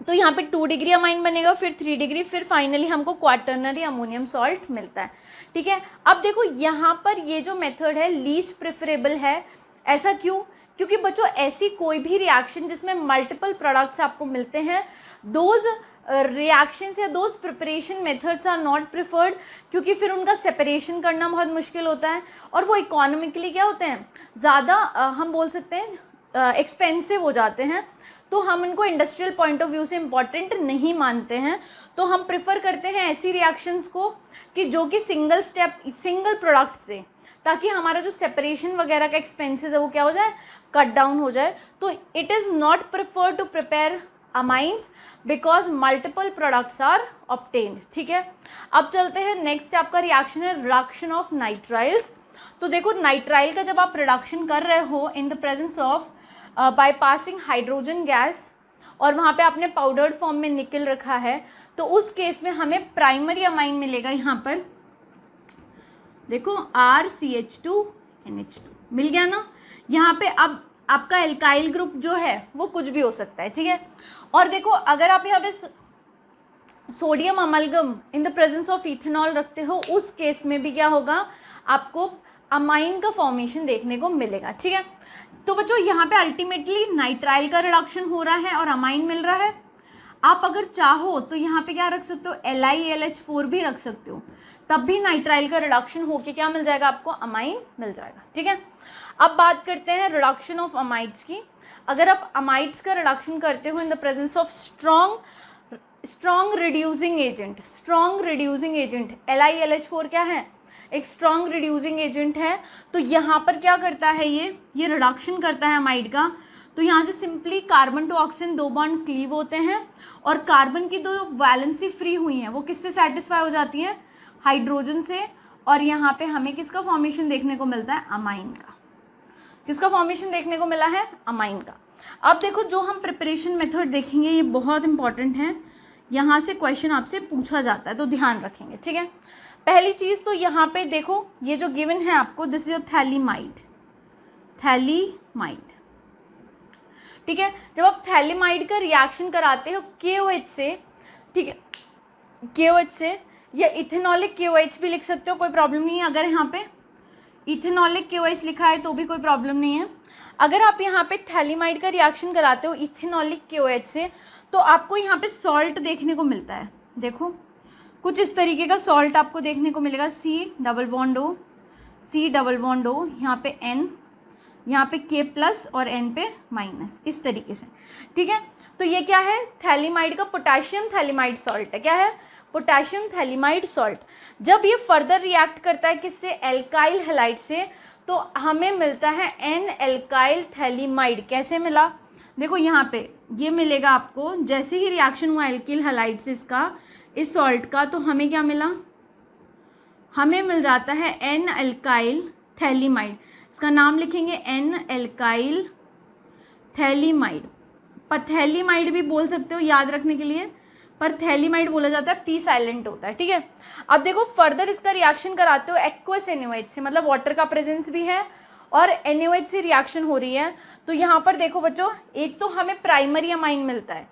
तो यहाँ पे 2 डिग्री अमाइन बनेगा, फिर 3 डिग्री, फिर फाइनली हमको क्वाटरनरी अमोनियम सॉल्ट मिलता है, ठीक है। अब देखो यहाँ पर ये जो मेथड है लीस्ट प्रेफरेबल है, ऐसा क्यों, क्योंकि बच्चों ऐसी कोई भी रिएक्शन जिसमें मल्टीपल प्रोडक्ट्स आपको मिलते हैं, दोज रिएक्शंस या those preparation methods are not preferred, क्योंकि फिर उनका सेपरेशन करना बहुत मुश्किल होता है, और वो इकोनॉमिकली क्या होते हैं, ज़्यादा हम बोल सकते हैं एक्सपेंसिव हो जाते हैं, तो हम इनको इंडस्ट्रियल पॉइंट ऑफ व्यू से इम्पॉर्टेंट नहीं मानते हैं। तो हम प्रिफर करते हैं ऐसी रिएक्शंस को कि जो कि सिंगल प्रोडक्ट से, ताकि हमारा जो सेपरेशन वगैरह का एक्सपेंसेस है वो क्या हो जाए, कट डाउन हो जाए। तो it is not prefer to prepare amines because multiple products are obtained. ठीक है, अब चलते हैं नेक्स्ट आपका रिएक्शन है रिडक्शन ऑफ नाइट्राइल्स। तो देखो नाइट्राइल का जब आप रिडक्शन कर रहे हो इन the presence of by passing hydrogen gas और वहाँ पे आपने पाउडर्ड फॉर्म में निकल रखा है, तो उस केस में हमें प्राइमरी अमाइन मिलेगा। यहाँ पर देखो RCH2NH2 मिल गया ना। यहाँ पे अब आपका एल्काइल ग्रुप जो है वो कुछ भी हो सकता है। ठीक है, और देखो अगर आप यहाँ पे sodium amalgam in the presence of ethanol रखते हो, उस केस में भी क्या होगा, आपको अमाइन का फॉर्मेशन देखने को मिलेगा। ठीक है, तो बच्चों यहाँ पे अल्टीमेटली नाइट्राइल का रिडक्शन हो रहा है और अमाइन मिल रहा है। आप अगर चाहो तो यहाँ पे क्या रख सकते हो, LiLH4 भी रख सकते हो, तब भी नाइट्राइल का रिडक्शन होके क्या मिल जाएगा, आपको अमाइन मिल जाएगा। ठीक है, अब बात करते हैं रिडक्शन ऑफ अमाइड्स की। अगर आप अमाइड्स का रिडक्शन करते हो इन the presence of strong reducing agent, LiLH4 क्या है, एक स्ट्रॉन्ग रिड्यूसिंग एजेंट है। तो यहाँ पर क्या करता है, ये रिडक्शन करता है अमाइड का। तो यहाँ से simply carbon to oxygen 2 bond cleave होते हैं और कार्बन की 2 वैलेंसी फ्री हुई हैं वो किससे सेटिस्फाई हो जाती हैं, हाइड्रोजन से। और यहाँ पे हमें किसका फॉर्मेशन देखने को मिलता है, अमाइन का। किसका फॉर्मेशन देखने को मिला है, अमाइन का। अब देखो जो हम प्रिपरेशन मेथड देखेंगे ये बहुत इंपॉर्टेंट है, यहाँ से क्वेश्चन आपसे पूछा जाता है तो ध्यान रखेंगे। ठीक है, पहली चीज़ तो यहाँ पे देखो ये जो गिवन है आपको, दिस इज योर थैलीमाइड। ठीक है, जब आप थैलीमाइड का रिएक्शन कराते हो KOH से, ठीक है, KOH से या इथेनॉलिक KOH भी लिख सकते हो, कोई प्रॉब्लम नहीं है। अगर यहाँ पे इथेनॉलिक KOH लिखा है तो भी कोई प्रॉब्लम नहीं है। अगर आप यहाँ पे थैलीमाइड का रिएक्शन कराते हो इथेनॉलिक KOH से, तो आपको यहाँ पे सॉल्ट देखने को मिलता है। देखो कुछ इस तरीके का सॉल्ट आपको देखने को मिलेगा, C डबल बॉन्ड O, यहाँ पे N, यहाँ पे K+ और N पे माइनस, इस तरीके से। ठीक है, तो ये क्या है, थैलीमाइड का पोटेशियम थैलीमाइड सॉल्ट है। क्या है, पोटेशियम थैलीमाइड सॉल्ट। जब ये फर्दर रिएक्ट करता है किससे, एल्काइल हैलाइड से, तो हमें मिलता है N एल्काइल थैलीमाइड। कैसे मिला, देखो यहाँ पे ये मिलेगा आपको, जैसे ही रिएक्शन हुआ एल्किल हैलाइड से इसका, इस सॉल्ट का, तो हमें क्या मिला, हमें मिल जाता है N एल्काइल थैलीमाइड। इसका नाम लिखेंगे N एल्काइल थैलीमाइड। पथैलीमाइड भी बोल सकते हो याद रखने के लिए, पर थैलीमाइड बोला जाता है, P साइलेंट होता है। ठीक है, अब देखो फर्दर इसका रिएक्शन कराते हो एक्वस NaOH से, मतलब वाटर का प्रेजेंस भी है और NaOH से रिएक्शन हो रही है। तो यहाँ पर देखो बच्चों, एक तो हमें प्राइमरी अमाइन मिलता है।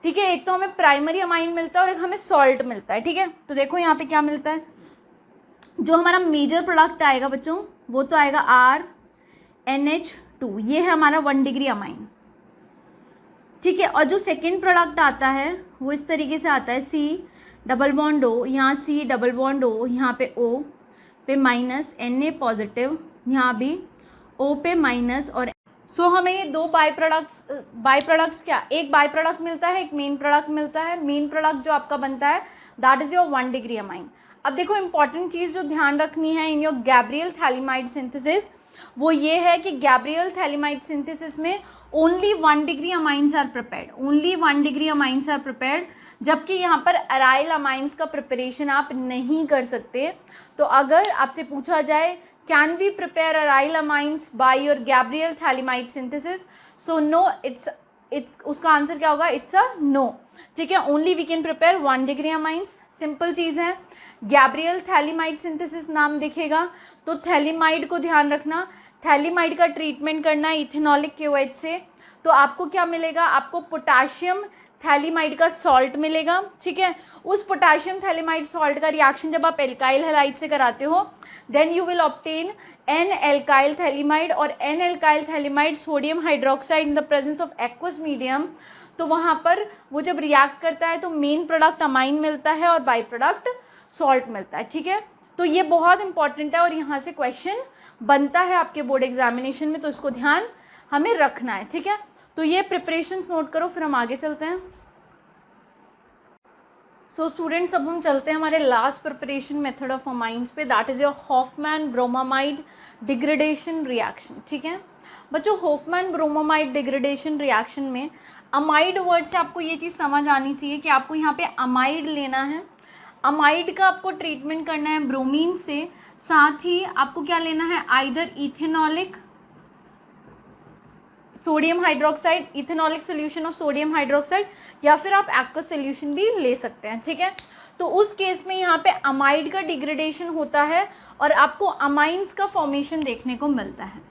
ठीक है, एक तो हमें प्राइमरी अमाइन मिलता है और एक हमें सॉल्ट मिलता है। ठीक है, तो देखो यहाँ पे क्या मिलता है, जो हमारा मेजर प्रोडक्ट आएगा बच्चों वो तो आएगा RNH2, ये है हमारा 1 डिग्री अमाइन। ठीक है, और जो सेकेंड प्रोडक्ट आता है वो इस तरीके से आता है, C डबल बॉन्ड O, यहाँ C डबल बॉन्ड O, यहाँ पे O पे माइनस, Na पॉजिटिव, यहाँ भी O पे माइनस। और सो हमें ये 2 बाई प्रोडक्ट्स क्या, एक बाई प्रोडक्ट मिलता है, एक मेन प्रोडक्ट मिलता है। मेन प्रोडक्ट जो आपका बनता है that is your 1 degree amine. अब देखो इंपॉर्टेंट चीज़ जो ध्यान रखनी है in your Gabriel phthalimide synthesis, वो ये है कि गैब्रियल थैलीमाइड सिंथेसिस में only 1 degree amines are prepared, जबकि यहाँ पर अराइल अमाइंस का प्रिपरेशन आप नहीं कर सकते। तो अगर आपसे पूछा जाए can we prepare aryl amines by your Gabriel phthalimide synthesis, so no, it's उसका आंसर क्या होगा, इट्स अ नो। ठीक है, only we can prepare 1 degree amines. Simple चीज़ है, गैब्रियल थैलीमाइड सिंथेसिस नाम दिखेगा तो थैलीमाइड को ध्यान रखना, थैलीमाइड का ट्रीटमेंट करना है इथेनॉलिक KOH से, तो आपको क्या मिलेगा, आपको पोटाशियम थैलीमाइड का सॉल्ट मिलेगा। ठीक है, उस पोटाशियम थैलीमाइड सॉल्ट का रिएक्शन जब आप एल्काइल हैलाइड से कराते हो then you will obtain N alkyl phthalimide, और N alkyl phthalimide sodium hydroxide in the presence of aqueous medium. तो वहाँ पर वो जब रिएक्ट करता है तो मेन प्रोडक्ट अमाइन मिलता है और बाई प्रोडक्ट सॉल्ट मिलता है। ठीक है, तो ये बहुत इंपॉर्टेंट है और यहाँ से क्वेश्चन बनता है आपके बोर्ड एग्जामिनेशन में, तो इसको ध्यान हमें रखना है। ठीक है, तो ये प्रिपरेशंस नोट करो, फिर हम आगे चलते हैं। सो स्टूडेंट्स, अब हम चलते हैं हमारे last preparation method of amines पे, that is your Hofmann bromamide degradation reaction. ठीक है बच्चों, हॉफमैन ब्रोमामाइड डिग्रेडेशन रिएक्शन में अमाइड वर्ड से आपको ये चीज़ समझ आनी चाहिए कि आपको यहाँ पे अमाइड लेना है, अमाइड का आपको ट्रीटमेंट करना है ब्रोमीन से, साथ ही आपको क्या लेना है, either ethanolic sodium hydroxide, ethanolic solution of sodium hydroxide, या फिर आप एक्वा सोल्यूशन भी ले सकते हैं, ठीक है। तो उस केस में यहाँ पे अमाइड का डिग्रेडेशन होता है और आपको अमाइंस का फॉर्मेशन देखने को मिलता है।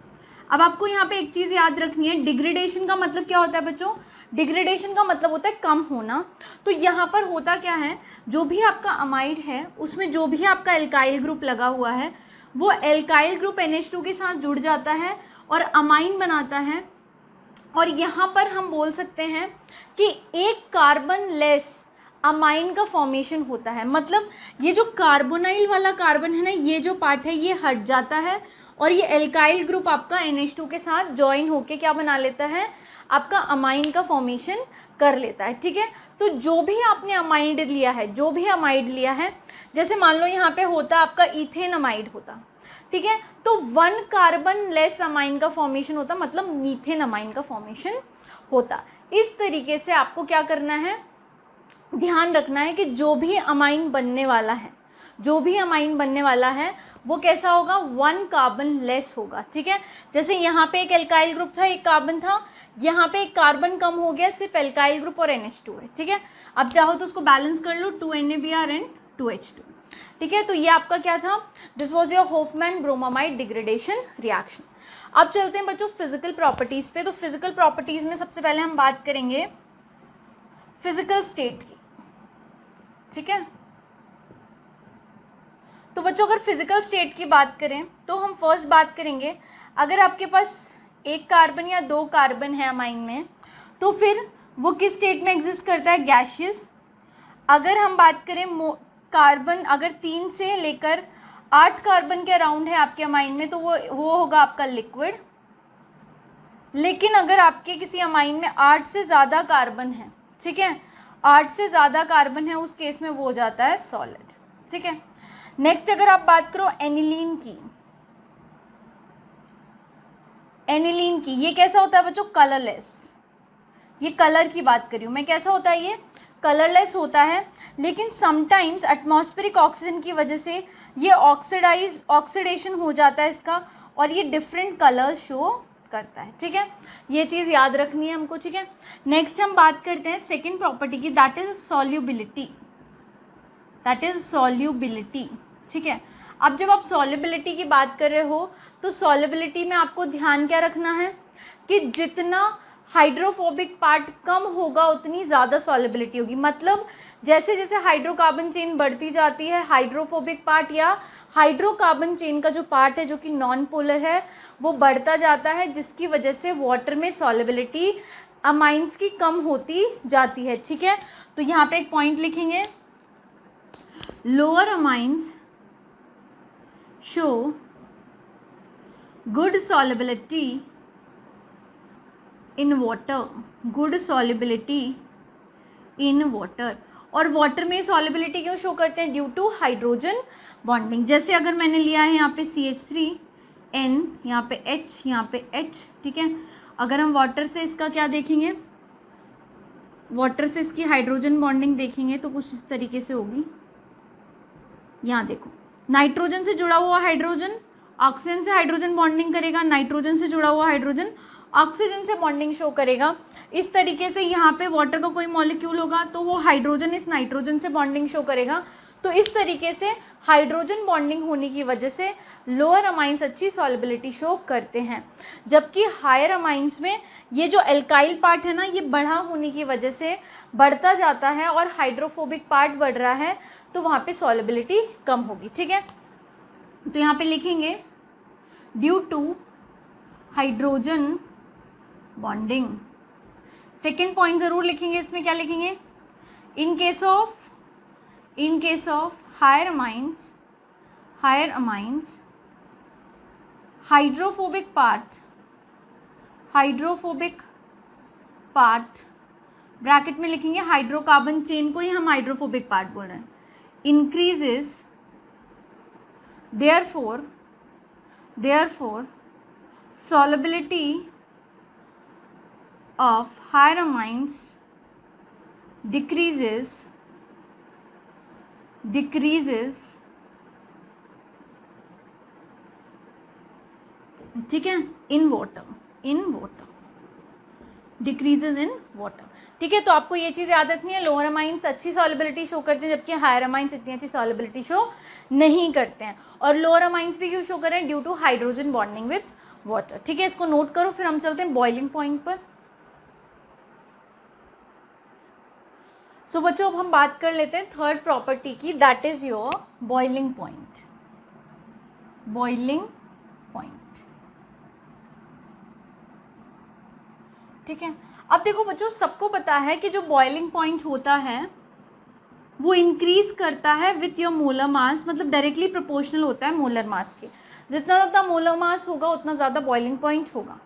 अब आपको यहाँ पे एक चीज़ याद रखनी है, डिग्रेडेशन का मतलब क्या होता है बच्चों, डिग्रेडेशन का मतलब होता है कम होना। तो यहाँ पर होता क्या है, जो भी आपका अमाइड है उसमें जो भी आपका एल्काइल ग्रुप लगा हुआ है वो एल्काइल ग्रुप NH2 के साथ जुड़ जाता है और अमाइन बनाता है। और यहाँ पर हम बोल सकते हैं कि एक कार्बन लेस अमाइन का फॉर्मेशन होता है, मतलब ये जो कार्बोनाइल वाला कार्बन है ना, ये जो पार्ट है ये हट जाता है और ये एल्काइल ग्रुप आपका NH2 के साथ जॉइन होके क्या बना लेता है, आपका अमाइन का फॉर्मेशन कर लेता है, ठीक है। तो जो भी आपने अमाइड लिया है, जो भी अमाइड लिया है, जैसे मान लो यहाँ पे होता आपका इथेन अमाइड होता, ठीक है, तो 1 कार्बन लेस अमाइन का फॉर्मेशन होता, मतलब मीथेन अमाइन का फॉर्मेशन होता। इस तरीके से आपको क्या करना है, ध्यान रखना है कि जो भी अमाइन बनने वाला है, जो भी अमाइन बनने वाला है वो कैसा होगा, 1 कार्बन लेस होगा, ठीक है। जैसे यहाँ पे एक एल्काइल ग्रुप था, एक कार्बन था, यहाँ पे एक कार्बन कम हो गया, सिर्फ एल्काइल ग्रुप और NH2 है, ठीक है। अब चाहो तो उसको बैलेंस कर लो, 2 NaBr एंड 2 H2, ठीक है। तो ये आपका क्या था, this was your Hofmann bromamide degradation reaction. अब चलते हैं बच्चों फिजिकल प्रॉपर्टीज़ पे। तो फिजिकल प्रॉपर्टीज़ में सबसे पहले हम बात करेंगे फिजिकल स्टेट की, ठीक है। तो बच्चों अगर फिजिकल स्टेट की बात करें तो हम फर्स्ट बात करेंगे, अगर आपके पास 1 कार्बन या 2 कार्बन है अमाइन में तो फिर वो किस स्टेट में एग्जिस्ट करता है, गैशियस। अगर हम बात करें कार्बन अगर 3 से लेकर 8 कार्बन के अराउंड है आपके अमाइन में तो वो होगा आपका लिक्विड। लेकिन अगर आपके किसी अमाइन में 8 से ज़्यादा कार्बन है, ठीक है, 8 से ज़्यादा कार्बन है, उस केस में वो हो जाता है सॉलिड, ठीक है। नेक्स्ट अगर आप बात करो एनिलीन की, एनिलीन की ये कैसा होता है बच्चों, कलरलेस। ये कलर की बात कर रही हूँ मैं, कैसा होता है, ये कलरलेस होता है, लेकिन समटाइम्स एटमॉस्फेरिक ऑक्सीजन की वजह से ये ऑक्सीडेशन हो जाता है इसका और ये डिफरेंट कलर शो करता है, ठीक है। ये चीज़ याद रखनी है हमको, ठीक है। नेक्स्ट हम बात करते हैं सेकेंड प्रॉपर्टी की, that is solubility, that is solubility, ठीक है। अब जब आप सॉल्युबिलिटी की बात कर रहे हो तो सॉल्युबिलिटी में आपको ध्यान क्या रखना है कि जितना हाइड्रोफोबिक पार्ट कम होगा उतनी ज़्यादा सॉल्युबिलिटी होगी। मतलब जैसे जैसे हाइड्रोकार्बन चेन बढ़ती जाती है, हाइड्रोफोबिक पार्ट या हाइड्रोकार्बन चेन का जो पार्ट है जो कि नॉन पोलर है वो बढ़ता जाता है, जिसकी वजह से वाटर में सॉल्युबिलिटी अमाइंस की कम होती जाती है, ठीक है। तो यहाँ पे एक पॉइंट लिखेंगे, lower amines show good solubility in water, good solubility in water। और वाटर में सॉल्युबिलिटी क्यों शो करते हैं, ड्यू टू हाइड्रोजन बॉन्डिंग। जैसे अगर मैंने लिया है यहाँ पे CH3N, यहाँ पे H, यहाँ पे H, ठीक है। अगर हम वाटर से इसका क्या देखेंगे, वाटर से इसकी हाइड्रोजन बॉन्डिंग देखेंगे तो कुछ इस तरीके से होगी। यहाँ देखो, नाइट्रोजन से जुड़ा हुआ हाइड्रोजन ऑक्सीजन से हाइड्रोजन बॉन्डिंग करेगा, नाइट्रोजन से जुड़ा हुआ हाइड्रोजन ऑक्सीजन से बॉन्डिंग शो करेगा। इस तरीके से यहाँ पे वाटर का कोई मॉलिक्यूल होगा तो वो हाइड्रोजन इस नाइट्रोजन से बॉन्डिंग शो करेगा। तो इस तरीके से हाइड्रोजन बॉन्डिंग होने की वजह से लोअर अमाइंस अच्छी सॉल्युबिलिटी शो करते हैं, जबकि हायर अमाइंस में ये जो एल्काइल पार्ट है ना ये बढ़ा होने की वजह से बढ़ता जाता है और हाइड्रोफोबिक पार्ट बढ़ रहा है तो वहाँ पे सॉल्युबिलिटी कम होगी, ठीक है। तो यहाँ पे लिखेंगे due to hydrogen bonding. Second point ज़रूर लिखेंगे, इसमें क्या लिखेंगे, in case of higher amines hydrophobic part bracket में लिखेंगे, हाइड्रोकार्बन चेन को ही हम हाइड्रोफोबिक पार्ट बोल रहे हैं, increases therefore solubility of higher amines decreases ठीक है in water decreases in water. ठीक है, तो आपको ये चीज़ याद रखनी है, लोअर अमाइंस अच्छी सॉलिबिलिटी शो करते हैं जबकि हायर अमाइंस इतनी अच्छी सॉलिबिलिटी शो नहीं करते हैं। और लोअर अमाइंस भी क्यों शो कर रहे हैं? Due to hydrogen bonding with water. ठीक है, इसको नोट करो, फिर हम चलते हैं बॉइलिंग पॉइंट पर। सो बच्चों अब हम बात कर लेते हैं थर्ड प्रॉपर्टी की, that is your boiling point. ठीक है, अब देखो बच्चों, सबको पता है कि जो बॉइलिंग पॉइंट होता है वो इंक्रीज करता है विथ योर मोलर मास, मतलब डायरेक्टली प्रोपोर्शनल होता है मोलर मास के। जितना ज़्यादा मोलर मास होगा उतना ज़्यादा बॉइलिंग पॉइंट होगा।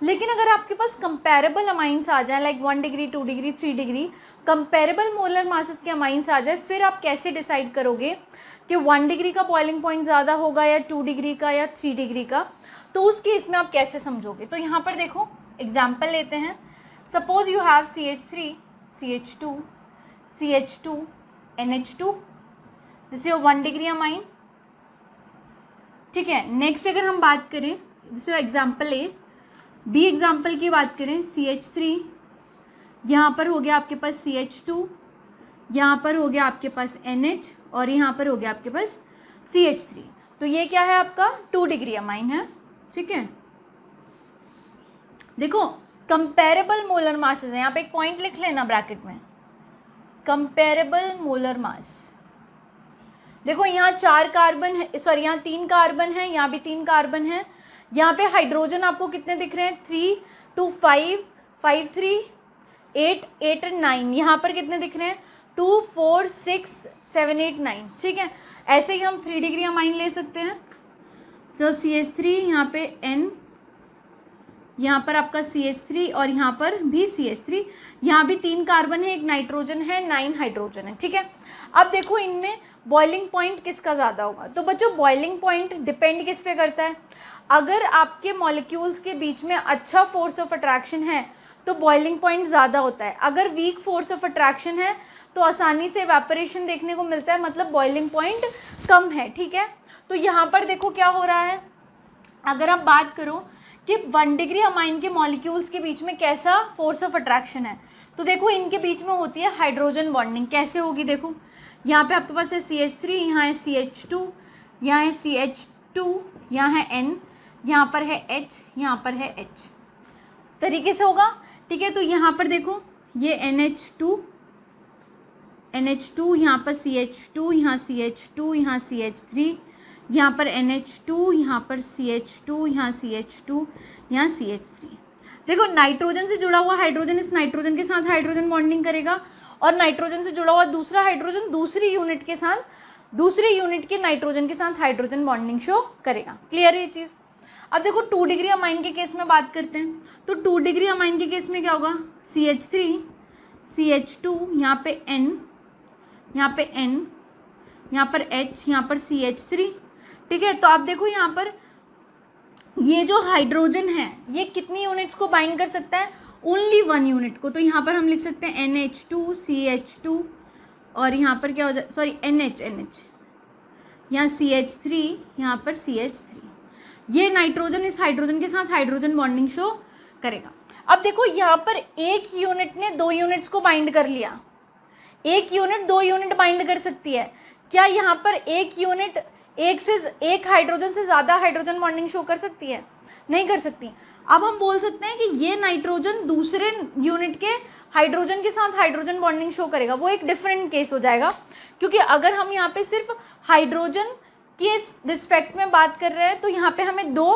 लेकिन अगर आपके पास कंपेरेबल अमाइंस आ जाए, like 1 degree 2 degree 3 degree comparable molar masses के अमाइंस आ जाए, फिर आप कैसे डिसाइड करोगे कि 1 डिग्री का बॉइलिंग पॉइंट ज़्यादा होगा या 2 डिग्री का या 3 डिग्री का? तो उस केस में आप कैसे समझोगे? तो यहाँ पर देखो एग्जाम्पल लेते हैं। Suppose you have CH3 CH2 CH2 NH2, this your 1 degree amine. ठीक है, नेक्स्ट अगर हम बात करें, this your example A. B example की बात करें, CH3, यहाँ पर हो गया आपके पास CH2, यहाँ पर हो गया आपके पास NH और यहाँ पर हो गया आपके पास CH3। तो ये क्या है आपका 2 डिग्री अमाइन है। ठीक है, देखो कंपेरेबल मोलर मासेस है, यहाँ पे एक पॉइंट लिख लेना ब्रैकेट में, कंपेरेबल मोलर मास। देखो यहाँ 4 कार्बन है, सॉरी यहाँ 3 कार्बन है, यहाँ भी 3 कार्बन है। यहाँ पे हाइड्रोजन आपको कितने दिख रहे हैं? 3 2 5 5 3 8 8 और 9। यहाँ पर कितने दिख रहे हैं? 2 4 6 7 8 9। ठीक है, ऐसे ही हम 3 डिग्री अमाइन ले सकते हैं। तो CH3, यहाँ पे N, यहाँ पर आपका CH3 और यहाँ पर भी CH3, यहाँ भी 3 कार्बन है, 1 नाइट्रोजन है, 9 हाइड्रोजन है। ठीक है, अब देखो इनमें बॉइलिंग पॉइंट किसका ज़्यादा होगा? तो बच्चों बॉइलिंग पॉइंट डिपेंड किस पे करता है? अगर आपके मॉलिक्यूल्स के बीच में अच्छा फोर्स ऑफ अट्रैक्शन है तो बॉइलिंग पॉइंट ज़्यादा होता है। अगर वीक फोर्स ऑफ अट्रैक्शन है तो आसानी से एवेपोरेशन देखने को मिलता है, मतलब बॉइलिंग पॉइंट कम है। ठीक है, तो यहाँ पर देखो क्या हो रहा है, अगर आप बात करो कि 1 डिग्री अमाइन के मॉलिक्यूल्स के बीच में कैसा फोर्स ऑफ अट्रैक्शन है, तो देखो इनके बीच में होती है हाइड्रोजन बॉन्डिंग। कैसे होगी? देखो यहाँ पे आपके पास है CH3, यहाँ है CH2, यहाँ है CH2, यहाँ है N, यहाँ पर है H, यहाँ पर है H, इस तरीके से होगा। ठीक है, तो यहाँ पर देखो ये NH2, यहाँ पर CH2, यहाँ CH2, यहाँ CH3, यहाँ पर NH2, यहाँ पर CH2, यहाँ CH2, यहाँ CH3। देखो नाइट्रोजन से जुड़ा हुआ हाइड्रोजन इस नाइट्रोजन के साथ हाइड्रोजन बॉन्डिंग करेगा और नाइट्रोजन से जुड़ा हुआ दूसरा हाइड्रोजन दूसरी यूनिट के नाइट्रोजन के साथ हाइड्रोजन बॉन्डिंग शो करेगा। क्लियर है ये चीज़? अब देखो 2 डिग्री अमाइन के केस में बात करते हैं, तो 2 डिग्री अमाइन के केस में क्या होगा? CH3 CH2, यहाँ पे N, यहाँ पे N, यहाँ पर H, यहाँ पर CH3। ठीक है, तो आप देखो यहाँ पर ये जो हाइड्रोजन है ये कितनी यूनिट्स को बाइंड कर सकता है? ओनली 1 यूनिट को। तो यहाँ पर हम लिख सकते हैं NH2 CH2 और यहाँ पर क्या हो जाए, सॉरी NH, यहाँ CH3, यहाँ पर CH3। ये नाइट्रोजन इस हाइड्रोजन के साथ हाइड्रोजन बॉन्डिंग शो करेगा। अब देखो यहाँ पर एक यूनिट ने 2 यूनिट्स को बाइंड कर लिया, एक यूनिट 2 यूनिट बाइंड कर सकती है। क्या यहाँ पर एक यूनिट एक हाइड्रोजन से ज़्यादा हाइड्रोजन बॉन्डिंग शो कर सकती है? नहीं कर सकती। अब हम बोल सकते हैं कि ये नाइट्रोजन दूसरे यूनिट के हाइड्रोजन के साथ हाइड्रोजन बॉन्डिंग शो करेगा, वो एक डिफरेंट केस हो जाएगा। क्योंकि अगर हम यहाँ पे सिर्फ हाइड्रोजन के रिस्पेक्ट में बात कर रहे हैं तो यहाँ पे हमें 2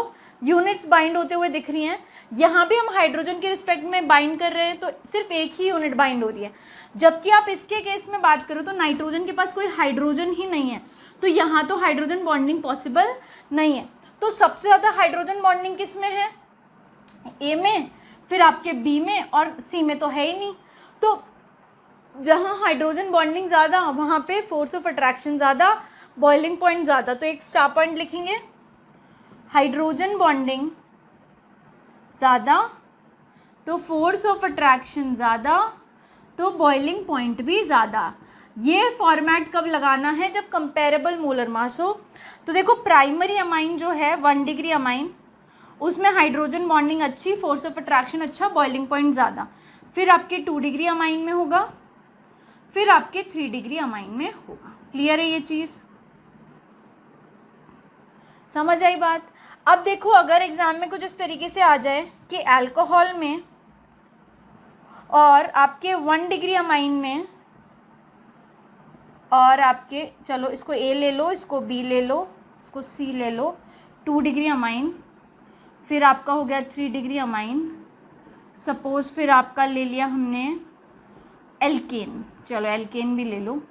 यूनिट्स बाइंड होते हुए दिख रही हैं, यहाँ भी हम हाइड्रोजन के रिस्पेक्ट में बाइंड कर रहे हैं तो सिर्फ एक ही यूनिट बाइंड हो रही है। जबकि आप इसके केस में बात करो तो नाइट्रोजन के पास कोई हाइड्रोजन ही नहीं है, तो यहाँ तो हाइड्रोजन बॉन्डिंग पॉसिबल नहीं है। तो सबसे ज़्यादा हाइड्रोजन बॉन्डिंग किस में है? ए में, फिर आपके बी में और सी में तो है ही नहीं। तो जहाँ हाइड्रोजन बॉन्डिंग ज़्यादा वहाँ पे फोर्स ऑफ अट्रैक्शन ज़्यादा, बॉइलिंग पॉइंट ज़्यादा। तो एक स्टार पॉइंट लिखेंगे, हाइड्रोजन बॉन्डिंग ज़्यादा, तो फोर्स ऑफ अट्रैक्शन ज़्यादा, तो बॉइलिंग पॉइंट भी ज़्यादा। ये फॉर्मेट कब लगाना है? जब कंपेरेबल मोलर मास हो। तो देखो प्राइमरी अमाइन जो है 1 डिग्री अमाइन, उसमें हाइड्रोजन बॉन्डिंग अच्छी, फोर्स ऑफ अट्रैक्शन अच्छा, बॉइलिंग पॉइंट ज़्यादा। फिर आपके 2 डिग्री अमाइन में होगा, फिर आपके 3 डिग्री अमाइन में होगा। क्लियर है ये चीज़? समझ आई बात? अब देखो अगर एग्जाम में कुछ इस तरीके से आ जाए कि अल्कोहल में और आपके 1 डिग्री अमाइन में और आपके, चलो इसको ए ले लो, इसको बी ले लो, इसको सी ले लो, 2 डिग्री अमाइन, फिर आपका हो गया 3 डिग्री अमाइन, सपोज फिर आपका ले लिया हमने एल्केन, चलो एल्केन भी ले लो।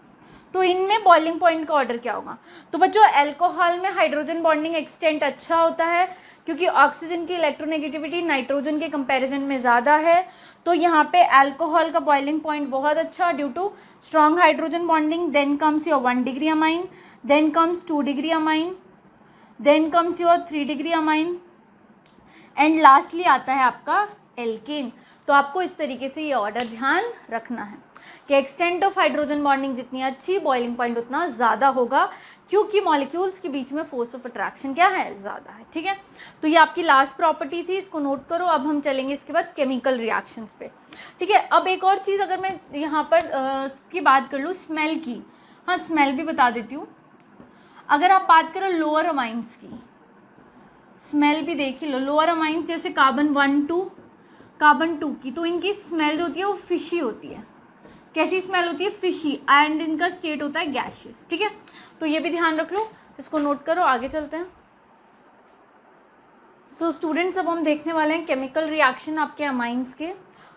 तो इनमें बॉइलिंग पॉइंट का ऑर्डर क्या होगा? तो बच्चों अल्कोहल में हाइड्रोजन बॉन्डिंग एक्सटेंट अच्छा होता है क्योंकि ऑक्सीजन की इलेक्ट्रोनेगेटिविटी नाइट्रोजन के कंपैरिजन में ज़्यादा है। तो यहाँ पे अल्कोहल का बॉइलिंग पॉइंट बहुत अच्छा due to strong hydrogen bonding. Then comes your 1 degree amine, then comes 2 degree amine, then comes your 3 degree amine and lastly आता है आपका एल्केन। तो आपको इस तरीके से ये ऑर्डर ध्यान रखना है कि एक्सटेंट ऑफ हाइड्रोजन बॉन्डिंग जितनी अच्छी, बॉइलिंग पॉइंट उतना ज़्यादा होगा क्योंकि मॉलिक्यूल्स के बीच में फोर्स ऑफ अट्रैक्शन क्या है? ज़्यादा है। ठीक है, तो ये आपकी लास्ट प्रॉपर्टी थी, इसको नोट करो। अब हम चलेंगे इसके बाद केमिकल रिएक्शंस पे। ठीक है, अब एक और चीज़ अगर मैं यहाँ पर की बात कर लूँ स्मेल की, हाँ स्मेल भी बता देती हूँ। अगर आप बात करो लोअर अमाइंस की, स्मेल भी देख ही लो। लोअर अमाइंस जैसे कार्बन 1 2, कार्बन 2 की, तो इनकी स्मेल जो होती है वो फिशी होती है। कैसी स्मेल होती है? फिशी, एंड इनका स्टेट होता है गैशियस। ठीक है, तो ये भी ध्यान रख लो, इसको नोट करो। आगे चलते हैं। सो स्टूडेंट्स अब हम देखने वाले हैं केमिकल रिएक्शन आपके अमाइंस के।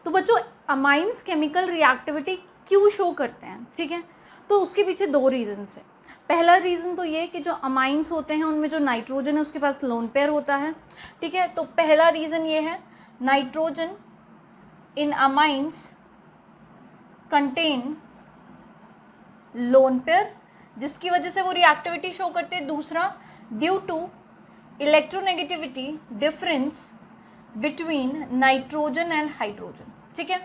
तो बच्चों अमाइंस केमिकल रिएक्टिविटी क्यों शो करते हैं? ठीक है, तो उसके पीछे 2 रीजंस है। पहला रीज़न तो ये कि जो अमाइंस होते हैं उनमें जो नाइट्रोजन है उसके पास लोन पेयर होता है। ठीक है, तो पहला रीज़न ये है nitrogen in amines contain lone pair, जिसकी वजह से वो रिएक्टिविटी शो करते हैं। दूसरा, due to electronegativity difference between nitrogen and hydrogen. ठीक है,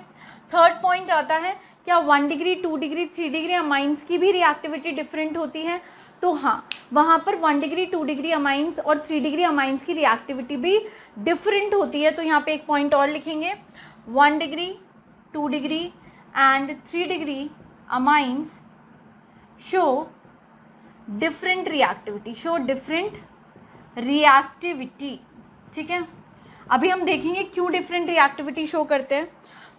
थर्ड पॉइंट आता है क्या 1 डिग्री 2 डिग्री 3 डिग्री अमाइंस की भी रिएक्टिविटी डिफरेंट होती है? तो हाँ, वहाँ पर 1 डिग्री 2 डिग्री अमाइंस और 3 डिग्री अमाइंस की रिएक्टिविटी भी डिफरेंट होती है। तो यहाँ पे एक पॉइंट और लिखेंगे, 1 degree 2 degree and 3 degree amines show different reactivity, show different reactivity. ठीक है, अभी हम देखेंगे क्यों डिफरेंट रिएक्टिविटी शो करते हैं।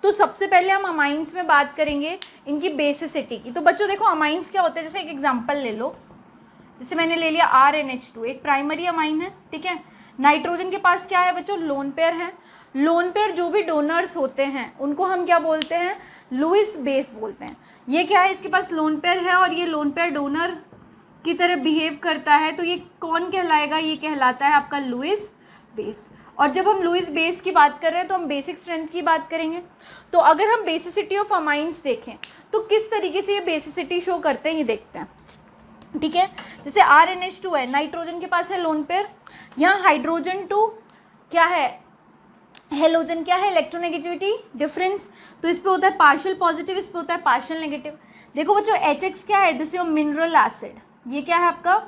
तो सबसे पहले हम अमाइंस में बात करेंगे इनकी बेसिसिटी की। तो बच्चों देखो अमाइंस क्या होते हैं, जैसे एक एग्जांपल ले लो, जैसे मैंने ले लिया RNH2, एक प्राइमरी अमाइन है। ठीक है, नाइट्रोजन के पास क्या है बच्चों? लोन पेयर है। लोन पेयर जो भी डोनर्स होते हैं उनको हम क्या बोलते हैं? लुईस बेस बोलते हैं। ये क्या है? इसके पास लोन पेयर है और ये लोन पेयर डोनर की तरह बिहेव करता है, तो ये कौन कहलाएगा? ये कहलाता है आपका लुईस बेस। और जब हम लुईस बेस की बात कर रहे हैं तो हम बेसिक स्ट्रेंथ की बात करेंगे। तो अगर हम बेसिसिटी ऑफ अमाइंस देखें तो किस तरीके से ये बेसिसिटी शो करते हैं ये देखते हैं। ठीक है, जैसे RNH2 है, नाइट्रोजन के पास है लोन पेयर, यहाँ हाइड्रोजन 2 क्या है? हेलोजन क्या है? इलेक्ट्रोनेगेटिविटी डिफरेंस, तो इस पे होता है पार्शियल पॉजिटिव, इस पे होता है पार्शियल नेगेटिव। देखो बच्चों HX क्या है? दिस इज मिनरल एसिड, ये क्या है आपका?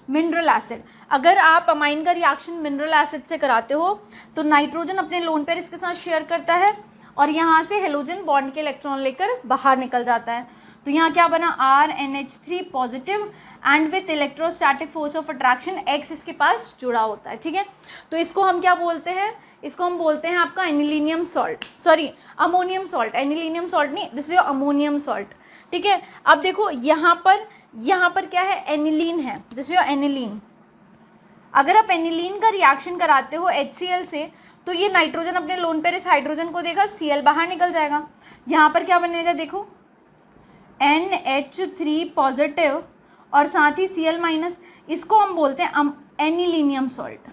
Mineral acid. अगर आप अमाइन का रिएक्शन मिनरल एसिड से कराते हो तो नाइट्रोजन अपने लोन पेयर इसके साथ शेयर करता है और यहाँ से हेलोजन बॉन्ड के इलेक्ट्रॉन लेकर बाहर निकल जाता है। तो यहाँ क्या बना? RNH3 positive and with electrostatic force of attraction X इसके पास जुड़ा होता है। ठीक है, तो इसको हम क्या बोलते हैं? इसको हम बोलते हैं आपका anilinium salt, sorry ammonium salt, anilinium salt नहीं, दिस इज अमोनियम सॉल्ट। ठीक है, अब देखो यहाँ पर क्या है? एनिलीन है, दिस इज एनिलीन। अगर आप एनिलीन का रिएक्शन कराते हो HCl से तो ये नाइट्रोजन अपने लोन पेयर इस हाइड्रोजन को देगा, Cl बाहर निकल जाएगा। यहाँ पर क्या बनेगा? देखो NH3 पॉजिटिव और साथ ही Cl माइनस, इसको हम बोलते हैं एनिलीनियम सॉल्ट।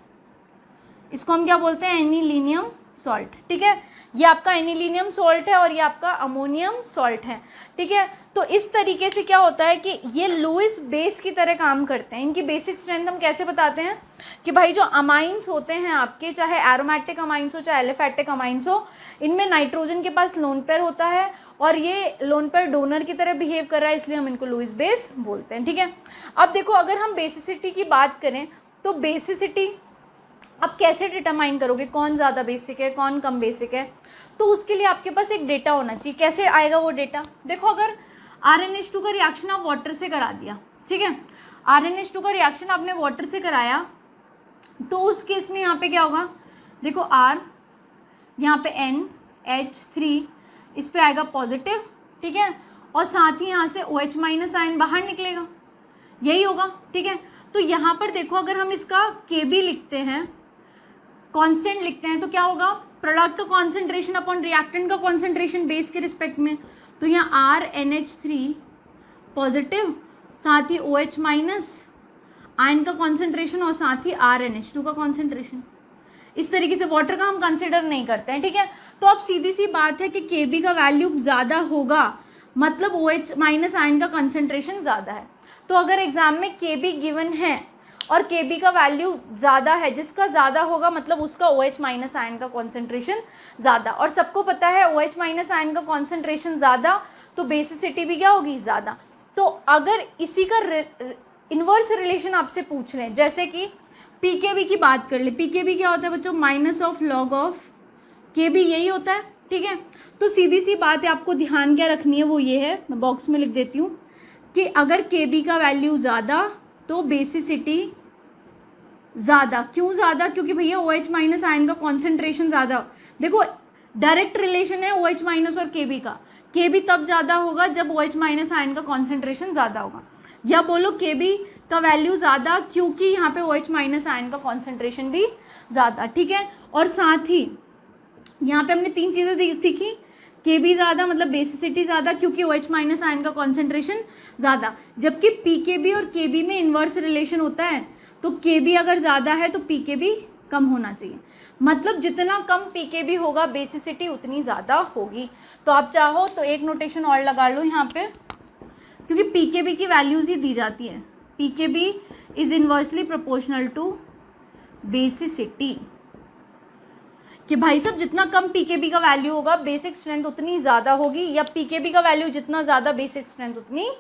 इसको हम क्या बोलते हैं? एनिलीनियम सॉल्ट, ठीक है। ये आपका एनिलीनियम सॉल्ट है और ये आपका अमोनियम सॉल्ट है, ठीक है। तो इस तरीके से क्या होता है कि ये लुईस बेस की तरह काम करते हैं। इनकी बेसिक स्ट्रेंथ हम कैसे बताते हैं कि भाई जो अमाइंस होते हैं आपके, चाहे एरोमेटिक अमाइंस हो चाहे एलिफेटिक अमाइंस हो, इनमें नाइट्रोजन के पास लोन पेयर होता है और ये लोन पेयर डोनर की तरह बिहेव कर रहा है, इसलिए हम इनको लुईस बेस बोलते हैं, ठीक है। अब देखो, अगर हम बेसिसिटी की बात करें तो बेसिसिटी आप कैसे डिटरमाइन करोगे कौन ज़्यादा बेसिक है कौन कम बेसिक है? तो उसके लिए आपके पास एक डेटा होना चाहिए। कैसे आएगा वो डेटा? देखो, अगर RnH2 का रिएक्शन आप वाटर से करा दिया, ठीक है, RnH2 का रिएक्शन आपने वाटर से कराया, तो उस केस में यहाँ पे क्या होगा? देखो R, यहाँ पे NH3, इस पे आएगा पॉजिटिव, ठीक है, और साथ ही यहाँ से OH माइनस आयन बाहर निकलेगा, यही होगा, ठीक है। तो यहाँ पर देखो, अगर हम इसका Kb लिखते हैं, कांस्टेंट लिखते हैं, तो क्या होगा? प्रोडक्ट का कॉन्सेंट्रेशन अपॉन रिएक्टेंट का कॉन्सेंट्रेशन बेस के रिस्पेक्ट में। तो यहाँ RnH3 पॉजिटिव, साथ ही OH माइनस आयन का कॉन्सेंट्रेशन और साथ ही RnH2 का कॉन्सेंट्रेशन। इस तरीके से वाटर का हम कंसिडर नहीं करते हैं, ठीक है। तो अब सीधी सी बात है कि Kb का वैल्यू ज़्यादा होगा, मतलब OH माइनस आयन का कंसेंट्रेशन ज़्यादा है। तो अगर एग्जाम में Kb गिवन है और Kb का वैल्यू ज़्यादा है, जिसका ज़्यादा होगा मतलब उसका OH माइनस आयन का कॉन्सेंट्रेशन ज़्यादा, और सबको पता है OH माइनस आयन का कॉन्सेंट्रेशन ज़्यादा तो बेसिसिटी भी क्या होगी? ज़्यादा। तो अगर इसी का इन्वर्स रिलेशन आपसे पूछ लें, जैसे कि pKb की बात कर ले, pKb क्या होता है बच्चों? Minus of log of Kb, यही होता है, ठीक है। तो सीधी सी बात है, आपको ध्यान क्या रखनी है वो ये है, मैं बॉक्स में लिख देती हूँ कि अगर Kb का वैल्यू ज़्यादा तो बेसिसिटी ज़्यादा। क्यों ज़्यादा? क्योंकि भैया OH माइनस आयन का कॉन्सेंट्रेशन ज़्यादा। देखो, डायरेक्ट रिलेशन है OH माइनस और Kb का। Kb तब ज़्यादा होगा जब OH माइनस आयन का कॉन्सेंट्रेशन ज़्यादा होगा, या बोलो Kb का वैल्यू ज़्यादा क्योंकि यहाँ पे OH माइनस आयन का कॉन्सेंट्रेशन भी ज़्यादा, ठीक है। और साथ ही यहाँ पे हमने 3 चीज़ें सीखी। Kb ज़्यादा मतलब बेसिसिटी ज़्यादा क्योंकि OH माइनस आयन का कॉन्सेंट्रेशन ज़्यादा, जबकि pKb और Kb में इन्वर्स रिलेशन होता है। तो Kb अगर ज़्यादा है तो pKb कम होना चाहिए, मतलब जितना कम pKb होगा बेसिसिटी उतनी ज़्यादा होगी। तो आप चाहो तो एक नोटेशन और लगा लो यहाँ पे, क्योंकि pKb की वैल्यूज़ ही दी जाती है। pKb is inversely proportional to basicity, कि भाई साहब जितना कम pKb का वैल्यू होगा बेसिक स्ट्रेंथ उतनी ज़्यादा होगी, या pKb का वैल्यू जितना ज़्यादा बेसिक स्ट्रेंथ उतनी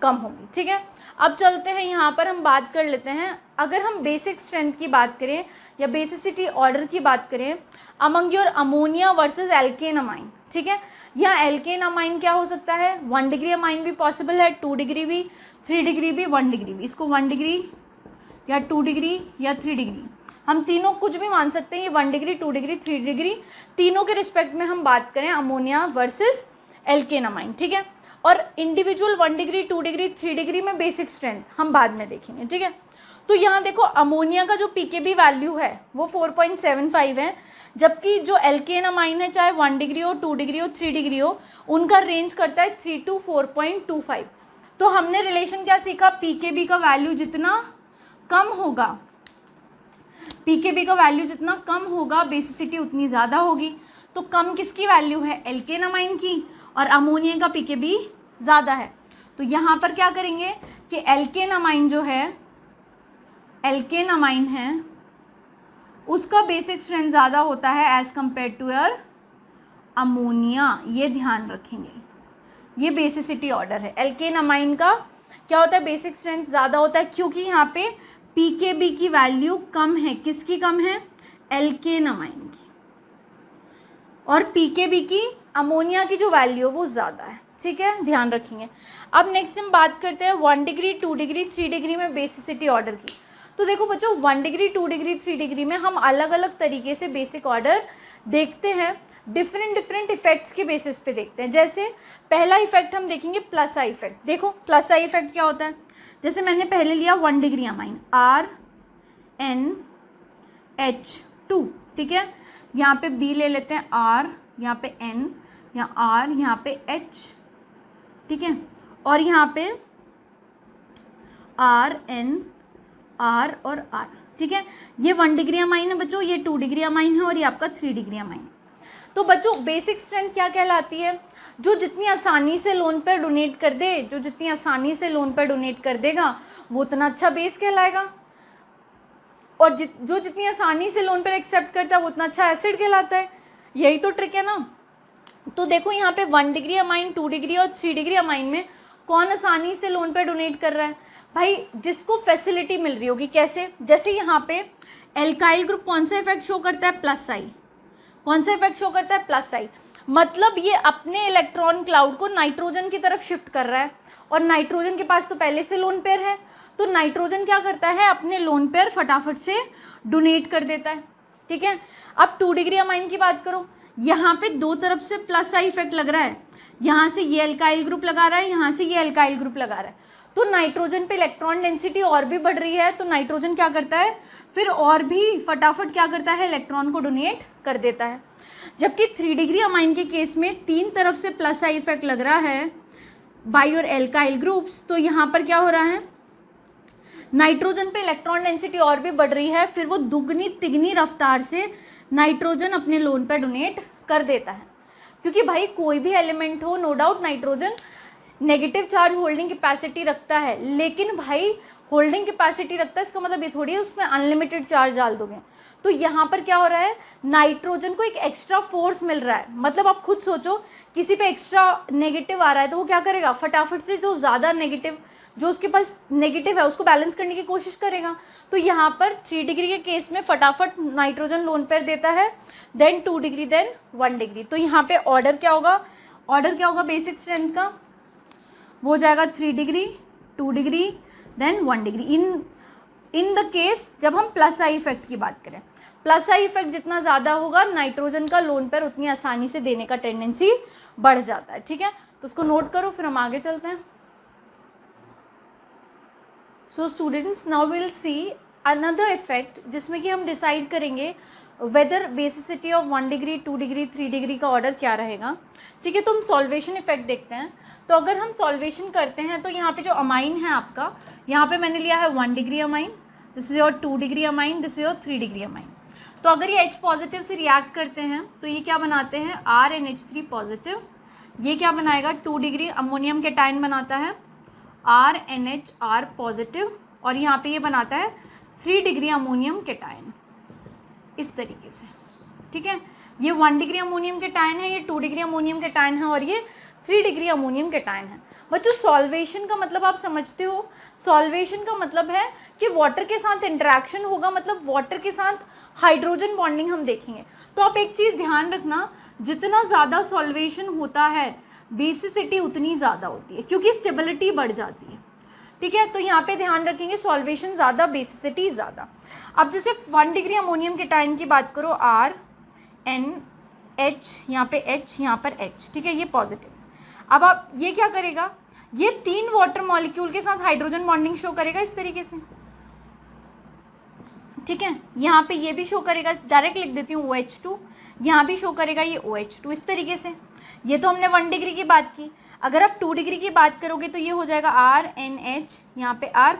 कम होगी, ठीक है। अब चलते हैं यहाँ पर हम बात कर लेते हैं, अगर हम बेसिक स्ट्रेंथ की बात करें या बेसिसिटी ऑर्डर की बात करें among your ammonia versus alkane amine, ठीक है। यहाँ एल्केन अमाइन क्या हो सकता है? 1 डिग्री अमाइन भी पॉसिबल है, 2 डिग्री भी, 3 डिग्री भी, 1 डिग्री भी। इसको 1 डिग्री या 2 डिग्री या 3 डिग्री, हम तीनों कुछ भी मान सकते हैं। ये 1 डिग्री, 2 डिग्री, 3 डिग्री, तीनों के रिस्पेक्ट में हम बात करें अमोनिया वर्सेस एल्केन अमाइन, ठीक है। और इंडिविजुअल 1 डिग्री, 2 डिग्री, 3 डिग्री में बेसिक स्ट्रेंथ हम बाद में देखेंगे, ठीक है। तो यहाँ देखो, अमोनिया का जो pKb वैल्यू है वो 4.75 है, जबकि जो एल्केन अमाइन है चाहे 1 डिग्री हो, 2 डिग्री हो, 3 डिग्री हो, उनका रेंज करता है 3 to 4.25। तो हमने रिलेशन क्या सीखा? pKb का वैल्यू जितना कम होगा, pKb का वैल्यू जितना कम होगा बेसिसिटी उतनी ज़्यादा होगी। तो कम किसकी वैल्यू है? एल्केन अमाइन की, और अमोनिया का pKb ज़्यादा है। तो यहाँ पर क्या करेंगे कि एल्केन अमाइन जो है, एल्केन अमाइन है, उसका बेसिक स्ट्रेंथ ज़्यादा होता है as compare to your ammonia, ये ध्यान रखेंगे। ये बेसिसिटी ऑर्डर है। एल्केन अमाइन का क्या होता है? बेसिक स्ट्रेंथ ज़्यादा होता है क्योंकि यहाँ पे pKb की वैल्यू कम है। किसकी कम है? एल्केन अमाइन की। और pKb की अमोनिया की जो वैल्यू है वो ज़्यादा है, ठीक है, ध्यान रखेंगे। अब नेक्स्ट हम बात करते हैं 1 डिग्री, 2 डिग्री, 3 डिग्री में बेसिसिटी ऑर्डर की। तो देखो बच्चों, 1 डिग्री, 2 डिग्री, 3 डिग्री में हम अलग अलग तरीके से बेसिक ऑर्डर देखते हैं, डिफरेंट इफेक्ट्स के बेसिस पे देखते हैं। जैसे पहला इफेक्ट हम देखेंगे प्लस आई इफेक्ट। देखो प्लस आई इफेक्ट क्या होता है? जैसे मैंने पहले लिया 1 डिग्री अमाइन RnH2, ठीक है, यहाँ पे B ले लेते हैं, R, यहाँ पे N, यहाँ R, यहाँ पे H, ठीक है, और यहाँ पे R, N, R और R, ठीक है, ये 1 डिग्री अमाइन है बच्चों, ये 2 डिग्री अमाइन है और ये आपका 3 डिग्री अमाइन है। तो बच्चों बेसिक स्ट्रेंथ क्या कहलाती है? जो जितनी आसानी से लोन पेयर डोनेट कर दे, जो जितनी आसानी से लोन पेयर डोनेट कर देगा वो उतना अच्छा बेस कहलाएगा, और जो जितनी आसानी से लोन पेयर एक्सेप्ट करता है वो उतना अच्छा एसिड कहलाता है। यही तो ट्रिक है ना। तो देखो यहाँ पे 1 डिग्री अमाइन, 2 डिग्री और 3 डिग्री अमाइन में कौन आसानी से लोन पेयर डोनेट कर रहा है? भाई जिसको फैसिलिटी मिल रही होगी। कैसे? जैसे यहाँ पे एल्काइल ग्रुप कौन सा इफेक्ट शो करता है? प्लस आई। कौन सा इफेक्ट शो करता है? प्लस आई। मतलब ये अपने इलेक्ट्रॉन क्लाउड को नाइट्रोजन की तरफ शिफ्ट कर रहा है, और नाइट्रोजन के पास तो पहले से लोन पेयर है, तो नाइट्रोजन क्या करता है? अपने लोन पेयर फटाफट से डोनेट कर देता है। ठीक है, अब 2 डिग्री अमाइन की बात करो, यहाँ पे दो तरफ से प्लस आई इफेक्ट लग रहा है, यहाँ से ये एल्काइल ग्रुप लगा रहा है, यहाँ से ये एल्काइल ग्रुप लगा रहा है, तो नाइट्रोजन पे इलेक्ट्रॉन डेंसिटी और भी बढ़ रही है, तो नाइट्रोजन क्या करता है? फिर और भी फटाफट क्या करता है? इलेक्ट्रॉन को डोनेट कर देता है। जबकि 3 डिग्री अमाइन के केस में तीन तरफ से प्लस आई इफेक्ट लग रहा है बाई और एल्काइल ग्रुप्स, तो यहाँ पर क्या हो रहा है? नाइट्रोजन पे इलेक्ट्रॉन डेंसिटी और भी बढ़ रही है, फिर वो दुगनी तिगनी रफ्तार से नाइट्रोजन अपने लोन पर डोनेट कर देता है। क्योंकि भाई कोई भी एलिमेंट हो, no doubt nitrogen negative charge holding capacity रखता है, लेकिन भाई होल्डिंग कैपेसिटी रखता है इसका मतलब ये थोड़ी है उसमें अनलिमिटेड चार्ज डाल दोगे। तो यहाँ पर क्या हो रहा है? नाइट्रोजन को एक एक्स्ट्रा फोर्स मिल रहा है। मतलब आप खुद सोचो, किसी पे एक्स्ट्रा नेगेटिव आ रहा है तो वो क्या करेगा? फटाफट से जो ज़्यादा नेगेटिव, जो उसके पास नेगेटिव है उसको बैलेंस करने की कोशिश करेगा। तो यहाँ पर 3 डिग्री के केस में फटाफट नाइट्रोजन लोन पेयर देता है, देन 2 डिग्री, देन 1 डिग्री। तो यहाँ पे ऑर्डर क्या होगा? ऑर्डर क्या होगा बेसिक स्ट्रेंथ का? वो जाएगा 3 degree, 2 degree, then 1 degree. In the case जब हम प्लस आई इफेक्ट की बात करें, प्लस आई इफेक्ट जितना ज़्यादा होगा नाइट्रोजन का लोन पेयर उतनी आसानी से देने का टेंडेंसी बढ़ जाता है। ठीक है, तो उसको नोट करो, फिर हम आगे चलते हैं। So students, now will see another effect जिसमें कि हम डिसाइड करेंगे whether basicity of 1 degree, 2 degree, 3 degree का ऑर्डर क्या रहेगा। ठीक है, तो हम सॉल्वेशन इफेक्ट देखते हैं। तो अगर हम सॉल्वेशन करते हैं तो यहाँ पे जो अमाइन है आपका, यहाँ पे मैंने लिया है 1 degree amine, this is your 2 degree amine, this is your 3 degree amine. तो अगर ये H पॉजिटिव से रिएक्ट करते हैं तो ये क्या बनाते हैं? RNH3 positive. ये क्या बनाएगा? 2 डिग्री अमोनियम कैटायन बनाता है RNHR पॉजिटिव, और यहाँ पे ये बनाता है 3 डिग्री अमोनियम कैटायन इस तरीके से। ठीक है, ये 1 डिग्री अमोनियम कैटायन है, ये 2 डिग्री अमोनियम कैटायन है, और ये 3 डिग्री अमोनियम कैटायन है। बच्चों सॉल्वेशन का मतलब आप समझते हो? सॉल्वेशन का मतलब है कि वाटर के साथ इंटरेक्शन होगा, मतलब वाटर के साथ हाइड्रोजन बॉन्डिंग हम देखेंगे। तो आप एक चीज़ ध्यान रखना, जितना ज़्यादा सॉल्वेशन होता है बेसिसिटी उतनी ज़्यादा होती है, क्योंकि स्टेबिलिटी बढ़ जाती है। ठीक है, तो यहाँ पे ध्यान रखेंगे सॉल्वेशन ज़्यादा, बेसिसिटी ज़्यादा। अब जैसे 1 डिग्री अमोनियम कैटायन की बात करो, RNH, यहाँ पे H, यहाँ पर H। ठीक है, ये पॉजिटिव। अब आप ये क्या करेगा? ये 3 वाटर मॉलिक्यूल के साथ हाइड्रोजन बॉन्डिंग शो करेगा इस तरीके से। ठीक है, यहाँ पे ये भी शो करेगा, डायरेक्ट लिख देती हूँ OH2, यहाँ भी शो करेगा ये OH2 इस तरीके से। ये तो हमने 1 डिग्री की बात की। अगर आप 2 डिग्री की बात करोगे तो ये हो जाएगा RNH, यहाँ पे R,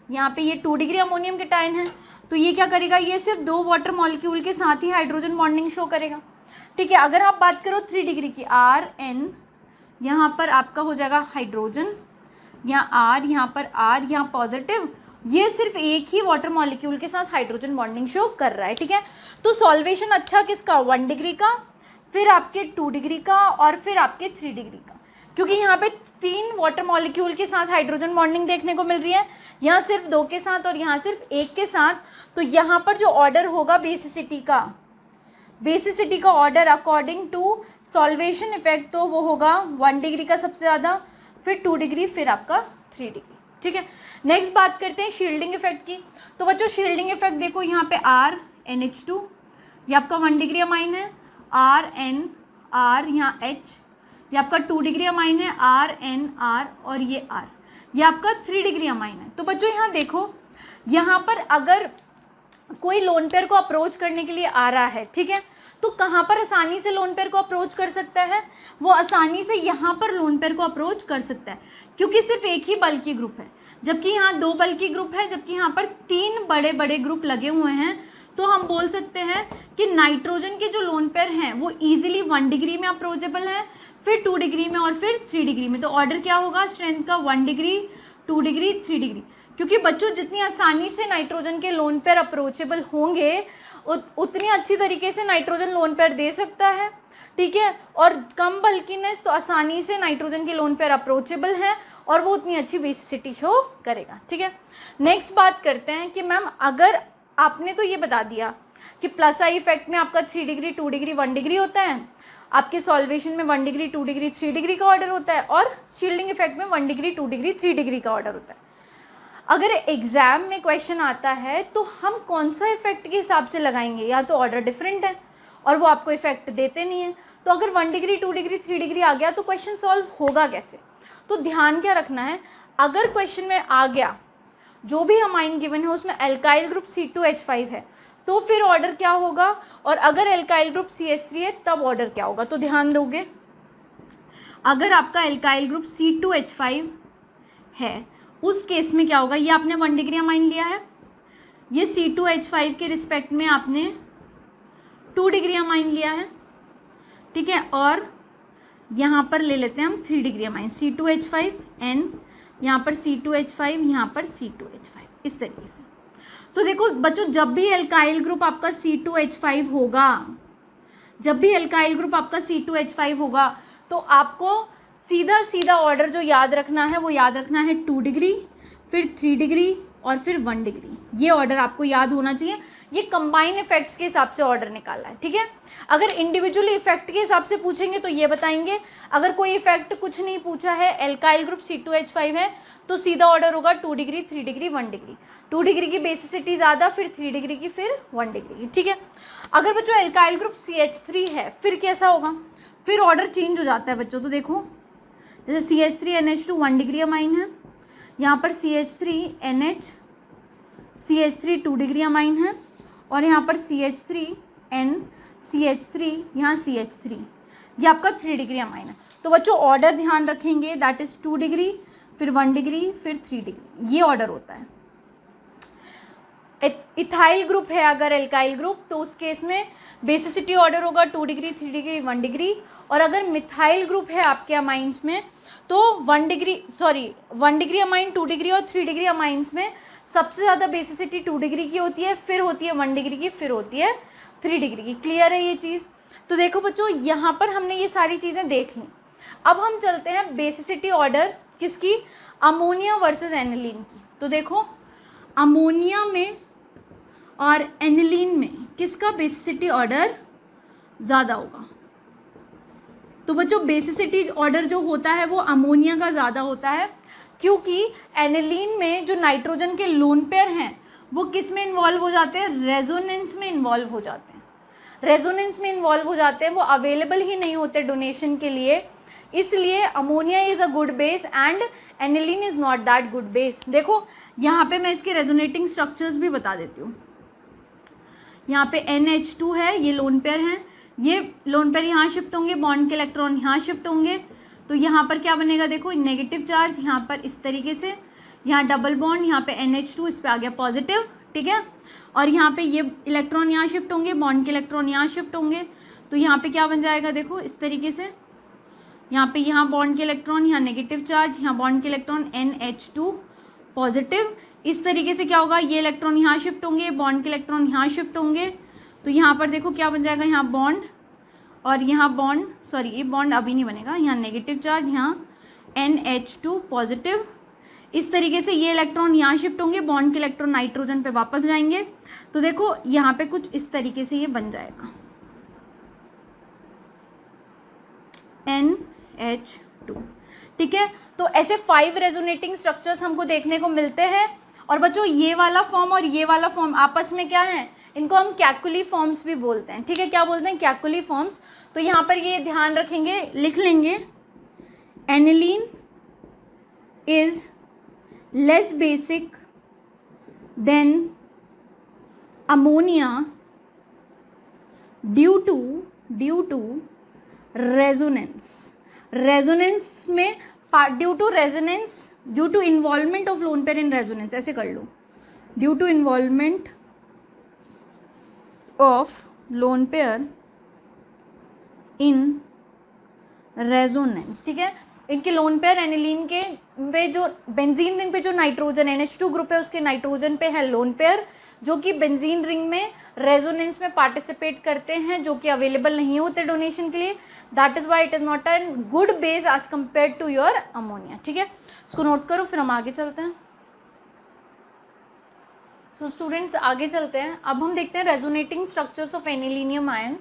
यहाँ पे ये 2 डिग्री अमोनियम कैटायन है, तो ये क्या करेगा? ये सिर्फ 2 वाटर मॉलिक्यूल के साथ ही हाइड्रोजन बॉन्डिंग शो करेगा। ठीक है, अगर आप बात करो 3 डिग्री की, RN, यहाँ पर आपका हो जाएगा हाइड्रोजन, यहाँ R, यहाँ पर R, यहाँ पॉजिटिव, ये सिर्फ एक ही वाटर मॉलिक्यूल के साथ हाइड्रोजन बॉन्डिंग शो कर रहा है। ठीक है, तो सॉल्वेशन अच्छा किसका? 1 डिग्री का, फिर आपके 2 डिग्री का, और फिर आपके 3 डिग्री का, क्योंकि यहाँ पे 3 वाटर मॉलिक्यूल के साथ हाइड्रोजन बॉन्डिंग देखने को मिल रही है, यहाँ सिर्फ 2 के साथ और यहाँ सिर्फ 1 के साथ। तो यहाँ पर जो ऑर्डर होगा बेसिसिटी का order according to solvation effect, तो वो होगा 1 डिग्री का सबसे ज़्यादा, फिर 2 डिग्री, फिर आपका 3 डिग्री। ठीक है, नेक्स्ट बात करते हैं शील्डिंग इफेक्ट की। तो बच्चों शील्डिंग इफेक्ट देखो, यहाँ पे RNH2, ये आपका 1 डिग्री अमाइन है, RNR, यहाँ H, ये आपका 2 डिग्री अमाइन है RNR, और ये R, ये आपका 3 डिग्री अमाइन है। तो बच्चों यहाँ देखो, यहाँ पर अगर कोई लोन पेयर को अप्रोच करने के लिए आ रहा है, ठीक है, तो कहाँ पर आसानी से लोन पेयर को अप्रोच कर सकता है? वो आसानी से यहाँ पर लोन पेयर को अप्रोच कर सकता है, क्योंकि सिर्फ एक ही बल्की ग्रुप है। जबकि यहाँ 2 बल्कि ग्रुप है, जबकि यहाँ पर 3 बड़े बड़े ग्रुप लगे हुए हैं, तो हम बोल सकते हैं कि नाइट्रोजन के जो लोन पेयर हैं वो इजीली 1 डिग्री में अप्रोचेबल है, फिर 2 डिग्री में और फिर 3 डिग्री में। तो ऑर्डर क्या होगा स्ट्रेंथ का? 1 डिग्री, 2 डिग्री, 3 डिग्री। क्योंकि बच्चों जितनी आसानी से नाइट्रोजन के लोन पेयर अप्रोचेबल होंगे उतनी अच्छी तरीके से नाइट्रोजन लोन पेयर दे सकता है, ठीक है। और कम बल्कीनेस तो आसानी से नाइट्रोजन के लोन पेयर अप्रोचेबल है और वो उतनी अच्छी बेसिसिटी शो करेगा, ठीक है। नेक्स्ट बात करते हैं कि मैम अगर आपने तो ये बता दिया कि प्लस आई इफेक्ट में आपका 3 डिग्री, 2 डिग्री, 1 डिग्री होता है, आपके सॉल्वेशन में 1 डिग्री, 2 डिग्री, 3 डिग्री का ऑर्डर होता है, और शील्डिंग इफेक्ट में 1 डिग्री, 2 डिग्री, 3 डिग्री का ऑर्डर होता है। अगर एग्जाम में क्वेश्चन आता है तो हम कौन सा इफेक्ट के हिसाब से लगाएंगे? या तो ऑर्डर डिफरेंट है और वो आपको इफेक्ट देते नहीं है, तो अगर 1 डिग्री, 2 डिग्री, 3 डिग्री आ गया तो क्वेश्चन सॉल्व होगा कैसे? तो ध्यान क्या रखना है, अगर क्वेश्चन में आ गया जो भी अमाइन गिवन है उसमें एल्काइल ग्रुप C2H5 है तो फिर ऑर्डर क्या होगा, और अगर एल्काइल ग्रुप CH3 है तब ऑर्डर क्या होगा? तो ध्यान दोगे, अगर आपका एल्काइल ग्रुप C2H5 है उस केस में क्या होगा? ये आपने 1 डिग्री अमाइन लिया है, ये C2H5 के रिस्पेक्ट में आपने 2 डिग्री अमाइन लिया है, ठीक है। और यहाँ पर ले लेते हैं हम 3 डिग्री अमाइन, C2H5N, यहाँ पर C2H5, यहाँ पर C2H5, इस तरीके से। तो देखो बच्चों, जब भी एल्काइल ग्रुप आपका C2H5 होगा, जब भी एल्काइल ग्रुप आपका C2H5 होगा तो आपको सीधा सीधा ऑर्डर जो याद रखना है वो याद रखना है 2 डिग्री, फिर 3 डिग्री और फिर 1 डिग्री। ये ऑर्डर आपको याद होना चाहिए। ये कंबाइन इफेक्ट्स के हिसाब से ऑर्डर निकाला है, ठीक है। अगर इंडिविजुअली इफेक्ट के हिसाब से पूछेंगे तो ये बताएंगे, अगर कोई इफेक्ट कुछ नहीं पूछा है, एल्काइल ग्रुप C2H5 है तो सीधा ऑर्डर होगा 2 डिग्री, 3 डिग्री, 1 डिग्री। 2 डिग्री की बेसिसिटी ज़्यादा, फिर 3 डिग्री की, फिर 1 डिग्री की, ठीक है। अगर बच्चों एल्काइल ग्रुप CH3 है फिर कैसा होगा? फिर ऑर्डर चेंज हो जाता है बच्चों। तो देखो जैसे CH3NH2 1 डिग्री अमाइन है, यहाँ पर CH3NH, CH3 2 डिग्री अमाइन है, और यहाँ पर CH3N, CH3, यहाँ CH3, ये आपका 3 डिग्री अमाइन है। तो बच्चों ऑर्डर ध्यान रखेंगे, दैट इज़ 2 डिग्री, फिर 1 डिग्री, फिर 3 डिग्री, ये ऑर्डर होता है। इथाइल ग्रुप है अगर एल्काइल ग्रुप तो उस केस में बेसिसिटी ऑर्डर होगा 2 डिग्री, 3 डिग्री, 1 डिग्री। और अगर मिथाइल ग्रुप है आपके अमाइंस में तो 1 डिग्री अमाइन, 2 डिग्री और 3 डिग्री अमाइंस में सबसे ज़्यादा बेसिसिटी 2 डिग्री की होती है, फिर होती है 1 डिग्री की, फिर होती है 3 डिग्री की। क्लियर है ये चीज़? तो देखो बच्चों यहाँ पर हमने ये सारी चीज़ें देख ली। अब हम चलते हैं बेसिसिटी ऑर्डर किसकी? अमोनिया वर्सेस एनिलीन की। तो देखो अमोनिया में और एनिलीन में किसका बेसिसिटी ऑर्डर ज़्यादा होगा? तो बच्चों बेसिसिटी ऑर्डर जो होता है वो अमोनिया का ज़्यादा होता है, क्योंकि एनिलीन में जो नाइट्रोजन के लोन पेयर हैं वो किस में इन्वॉल्व हो जाते हैं? रेजोनेंस में इन्वॉल्व हो जाते हैं। रेजोनेंस में इन्वॉल्व हो जाते हैं, वो अवेलेबल ही नहीं होते डोनेशन के लिए, इसलिए ammonia is a good base and aniline is not that good base. देखो यहाँ पे मैं इसके रेजोनेटिंग स्ट्रक्चर्स भी बता देती हूँ। यहाँ पे NH2 है, ये लोन पेयर हैं, ये लोन पेयर यहाँ शिफ्ट होंगे, बॉन्ड के इलेक्ट्रॉन यहाँ शिफ्ट होंगे, तो यहाँ पर क्या बनेगा? देखो नेगेटिव चार्ज यहाँ पर इस तरीके से, यहाँ डबल बॉन्ड, यहाँ पे NH2 इस पर आ गया पॉजिटिव, ठीक है। और यहाँ पे ये इलेक्ट्रॉन यहाँ शिफ्ट होंगे, बॉन्ड के इलेक्ट्रॉन यहाँ शिफ्ट होंगे, तो यहाँ पे क्या बन जाएगा? देखो इस तरीके से, यहाँ पे यहाँ बॉन्ड के इलेक्ट्रॉन, यहाँ नेगेटिव चार्ज, यहाँ बॉन्ड के इलेक्ट्रॉन NH2 पॉजिटिव। इस तरीके से क्या होगा? ये इलेक्ट्रॉन यहाँ शिफ्ट होंगे, बॉन्ड के इलेक्ट्रॉन यहाँ शिफ्ट होंगे, तो यहाँ पर देखो क्या बन जाएगा? यहाँ बॉन्ड और यहाँ बॉन्ड, सॉरी ये बॉन्ड अभी नहीं बनेगा, यहाँ नेगेटिव चार्ज, यहाँ NH2 पॉजिटिव। इस तरीके से ये इलेक्ट्रॉन यहाँ शिफ्ट होंगे, बॉन्ड के इलेक्ट्रॉन नाइट्रोजन पे वापस जाएंगे, तो देखो यहाँ पे कुछ इस तरीके से ये बन जाएगा NH2, ठीक है। तो ऐसे 5 रेजोनेटिंग स्ट्रक्चर्स हमको देखने को मिलते हैं। और बच्चों ये वाला फॉर्म और ये वाला फॉर्म आपस में क्या है? इनको हम कैकुली फॉर्म्स भी बोलते हैं, ठीक है। क्या बोलते हैं? Kekule forms. तो यहाँ पर ये ध्यान रखेंगे, लिख लेंगे, aniline is less basic than ammonia due to resonance. Resonance में due to resonance, due to involvement of lone pair in resonance, ऐसे कर लो, due to involvement of lone pair in resonance, ठीक है। इनके लोन पेयर एनिलीन के पे जो बेंजीन रिंग पे जो नाइट्रोजन NH2 ग्रुप है उसके नाइट्रोजन पे है लोन पेयर, जो कि बेंजीन रिंग में रेजोनेंस में पार्टिसिपेट करते हैं, जो कि अवेलेबल नहीं होते डोनेशन के लिए। That is why it is not an good base as compare to your ammonia, ठीक है। इसको नोट करो, फिर हम आगे चलते हैं। सो स्टूडेंट्स आगे चलते हैं। अब हम देखते हैं resonating structures of anilinium ion.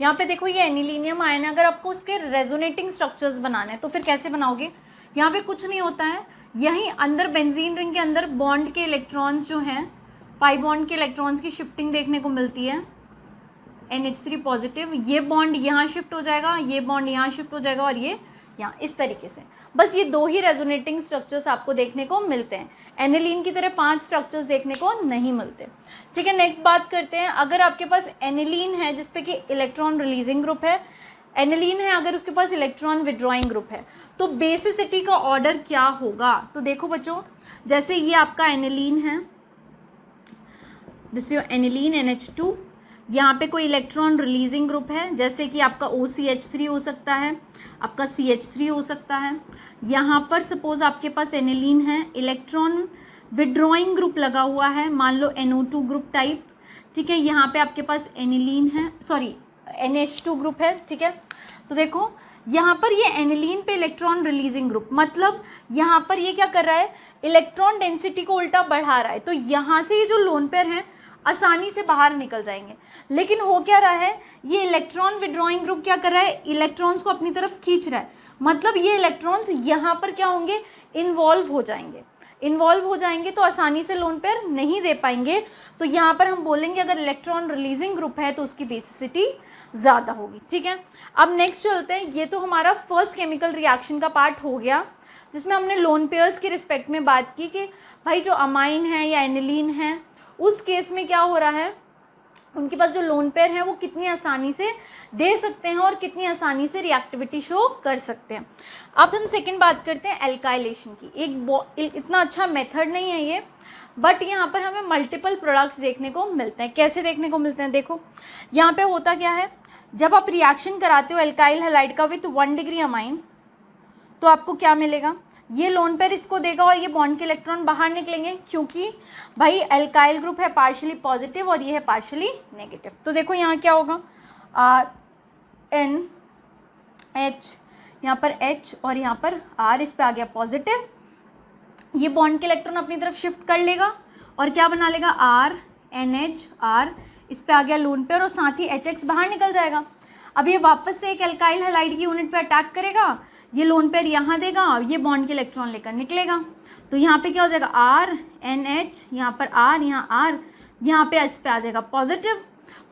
यहाँ पे देखो ये एनिलीनियम आयन है, अगर आपको उसके रेजोनेटिंग स्ट्रक्चर्स बनाने हैं तो फिर कैसे बनाओगे। यहाँ पे कुछ नहीं होता है, यहीं अंदर बेंजीन रिंग के अंदर बॉन्ड के इलेक्ट्रॉन्स जो हैं, पाई बॉन्ड के इलेक्ट्रॉन्स की शिफ्टिंग देखने को मिलती है। NH3 पॉजिटिव, ये बॉन्ड यहाँ शिफ्ट हो जाएगा, ये बॉन्ड यहाँ शिफ्ट हो जाएगा और ये यहाँ, इस तरीके से। बस ये 2 ही रेजोनेटिंग स्ट्रक्चर्स आपको देखने को मिलते हैं। एनिलीन की तरह 5 स्ट्रक्चर्स देखने को नहीं मिलते, ठीक है। नेक्स्ट बात करते हैं, अगर आपके पास एनिलीन है जिसपे कि इलेक्ट्रॉन रिलीजिंग ग्रुप है, एनिलीन है अगर उसके पास इलेक्ट्रॉन विड्रॉइंग ग्रुप है, तो बेसिसिटी का ऑर्डर क्या होगा। तो देखो बच्चों, जैसे ये आपका एनिलीन है, दिस योर एनिलीन NH2, यहाँ पे कोई इलेक्ट्रॉन रिलीजिंग ग्रुप है, जैसे कि आपका OCH3 हो सकता है, आपका CH3 हो सकता है। यहाँ पर सपोज आपके पास एनिलीन है, इलेक्ट्रॉन विड्रॉइंग ग्रुप लगा हुआ है, मान लो NO2 ग्रुप टाइप, ठीक है। यहाँ पे आपके पास एनिलीन है, सॉरी NH2 ग्रुप है, ठीक है। तो देखो यहाँ पर ये एनिलीन पे इलेक्ट्रॉन रिलीजिंग ग्रुप, मतलब यहाँ पर ये क्या कर रहा है, इलेक्ट्रॉन डेंसिटी को उल्टा बढ़ा रहा है। तो यहाँ से ये जो लोन पेयर हैं आसानी से बाहर निकल जाएंगे, लेकिन हो क्या रहा है, ये इलेक्ट्रॉन विड्रॉइंग ग्रुप क्या कर रहा है, इलेक्ट्रॉन्स को अपनी तरफ खींच रहा है। मतलब ये इलेक्ट्रॉन्स यहाँ पर क्या होंगे, इन्वॉल्व हो जाएंगे। इन्वॉल्व हो जाएंगे तो आसानी से लोन पेयर नहीं दे पाएंगे। तो यहाँ पर हम बोलेंगे अगर इलेक्ट्रॉन रिलीजिंग ग्रुप है तो उसकी बेसिसिटी ज़्यादा होगी, ठीक है। अब नेक्स्ट चलते हैं, ये तो हमारा फर्स्ट केमिकल रिएक्शन का पार्ट हो गया, जिसमें हमने लोन पेयर्स के रिस्पेक्ट में बात की कि भाई जो अमाइन है या एनिलीन है, उस केस में क्या हो रहा है, उनके पास जो लोन पेयर है वो कितनी आसानी से दे सकते हैं और कितनी आसानी से रिएक्टिविटी शो कर सकते हैं। अब हम सेकंड बात करते हैं एल्काइलेशन की। एक इतना अच्छा मेथड नहीं है ये, बट यहाँ पर हमें मल्टीपल प्रोडक्ट्स देखने को मिलते हैं। कैसे देखने को मिलते हैं, देखो यहाँ पे होता क्या है, जब आप रिएक्शन कराते हो एल्काइल हैलाइड का विथ 1 डिग्री अमाइन, तो आपको क्या मिलेगा, ये लोन पेयर इसको देगा और ये बॉन्ड के इलेक्ट्रॉन बाहर निकलेंगे, क्योंकि भाई एल्काइल ग्रुप है पार्शियली पॉजिटिव और ये है पार्शियली नेगेटिव। तो देखो यहाँ क्या होगा, RNH, यहाँ पर H और यहाँ पर R, इस पे आ गया पॉजिटिव, ये बॉन्ड के इलेक्ट्रॉन अपनी तरफ शिफ्ट कर लेगा और क्या बना लेगा, RNHR, इस पे आ गया लोन पेयर और साथ ही HX बाहर निकल जाएगा। अब ये वापस से एक एल्काइल हैलाइड की यूनिट पे अटैक करेगा, ये लोन पेयर यहाँ देगा और ये बॉन्ड के इलेक्ट्रॉन लेकर निकलेगा। तो यहाँ पे क्या हो जाएगा, RNH, यहाँ पर R, यहाँ R, यहाँ पे इस पे आ जाएगा पॉजिटिव।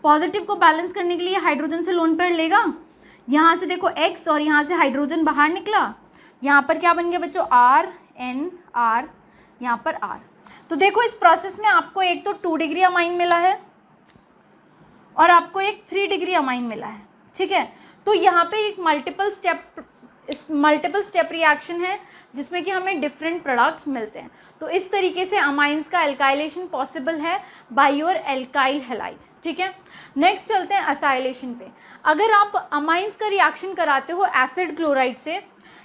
पॉजिटिव को बैलेंस करने के लिए हाइड्रोजन से लोन पेयर लेगा, यहाँ से देखो X और यहाँ से हाइड्रोजन बाहर निकला, यहाँ पर क्या बन गया बच्चों, RNR, यहाँ पर R। तो देखो इस प्रोसेस में आपको एक तो 2 डिग्री अमाइन मिला है और आपको एक 3 डिग्री अमाइन मिला है, ठीक है। तो यहाँ पे एक मल्टीपल स्टेप रिएक्शन है जिसमें कि हमें डिफरेंट प्रोडक्ट्स मिलते हैं। तो इस तरीके से अमाइंस का एल्काइलेशन पॉसिबल है बाय योर एल्काइल हैलाइड, ठीक है। नेक्स्ट चलते हैं असाइलेशन पे। अगर आप अमाइंस का रिएक्शन कराते हो एसिड क्लोराइड से,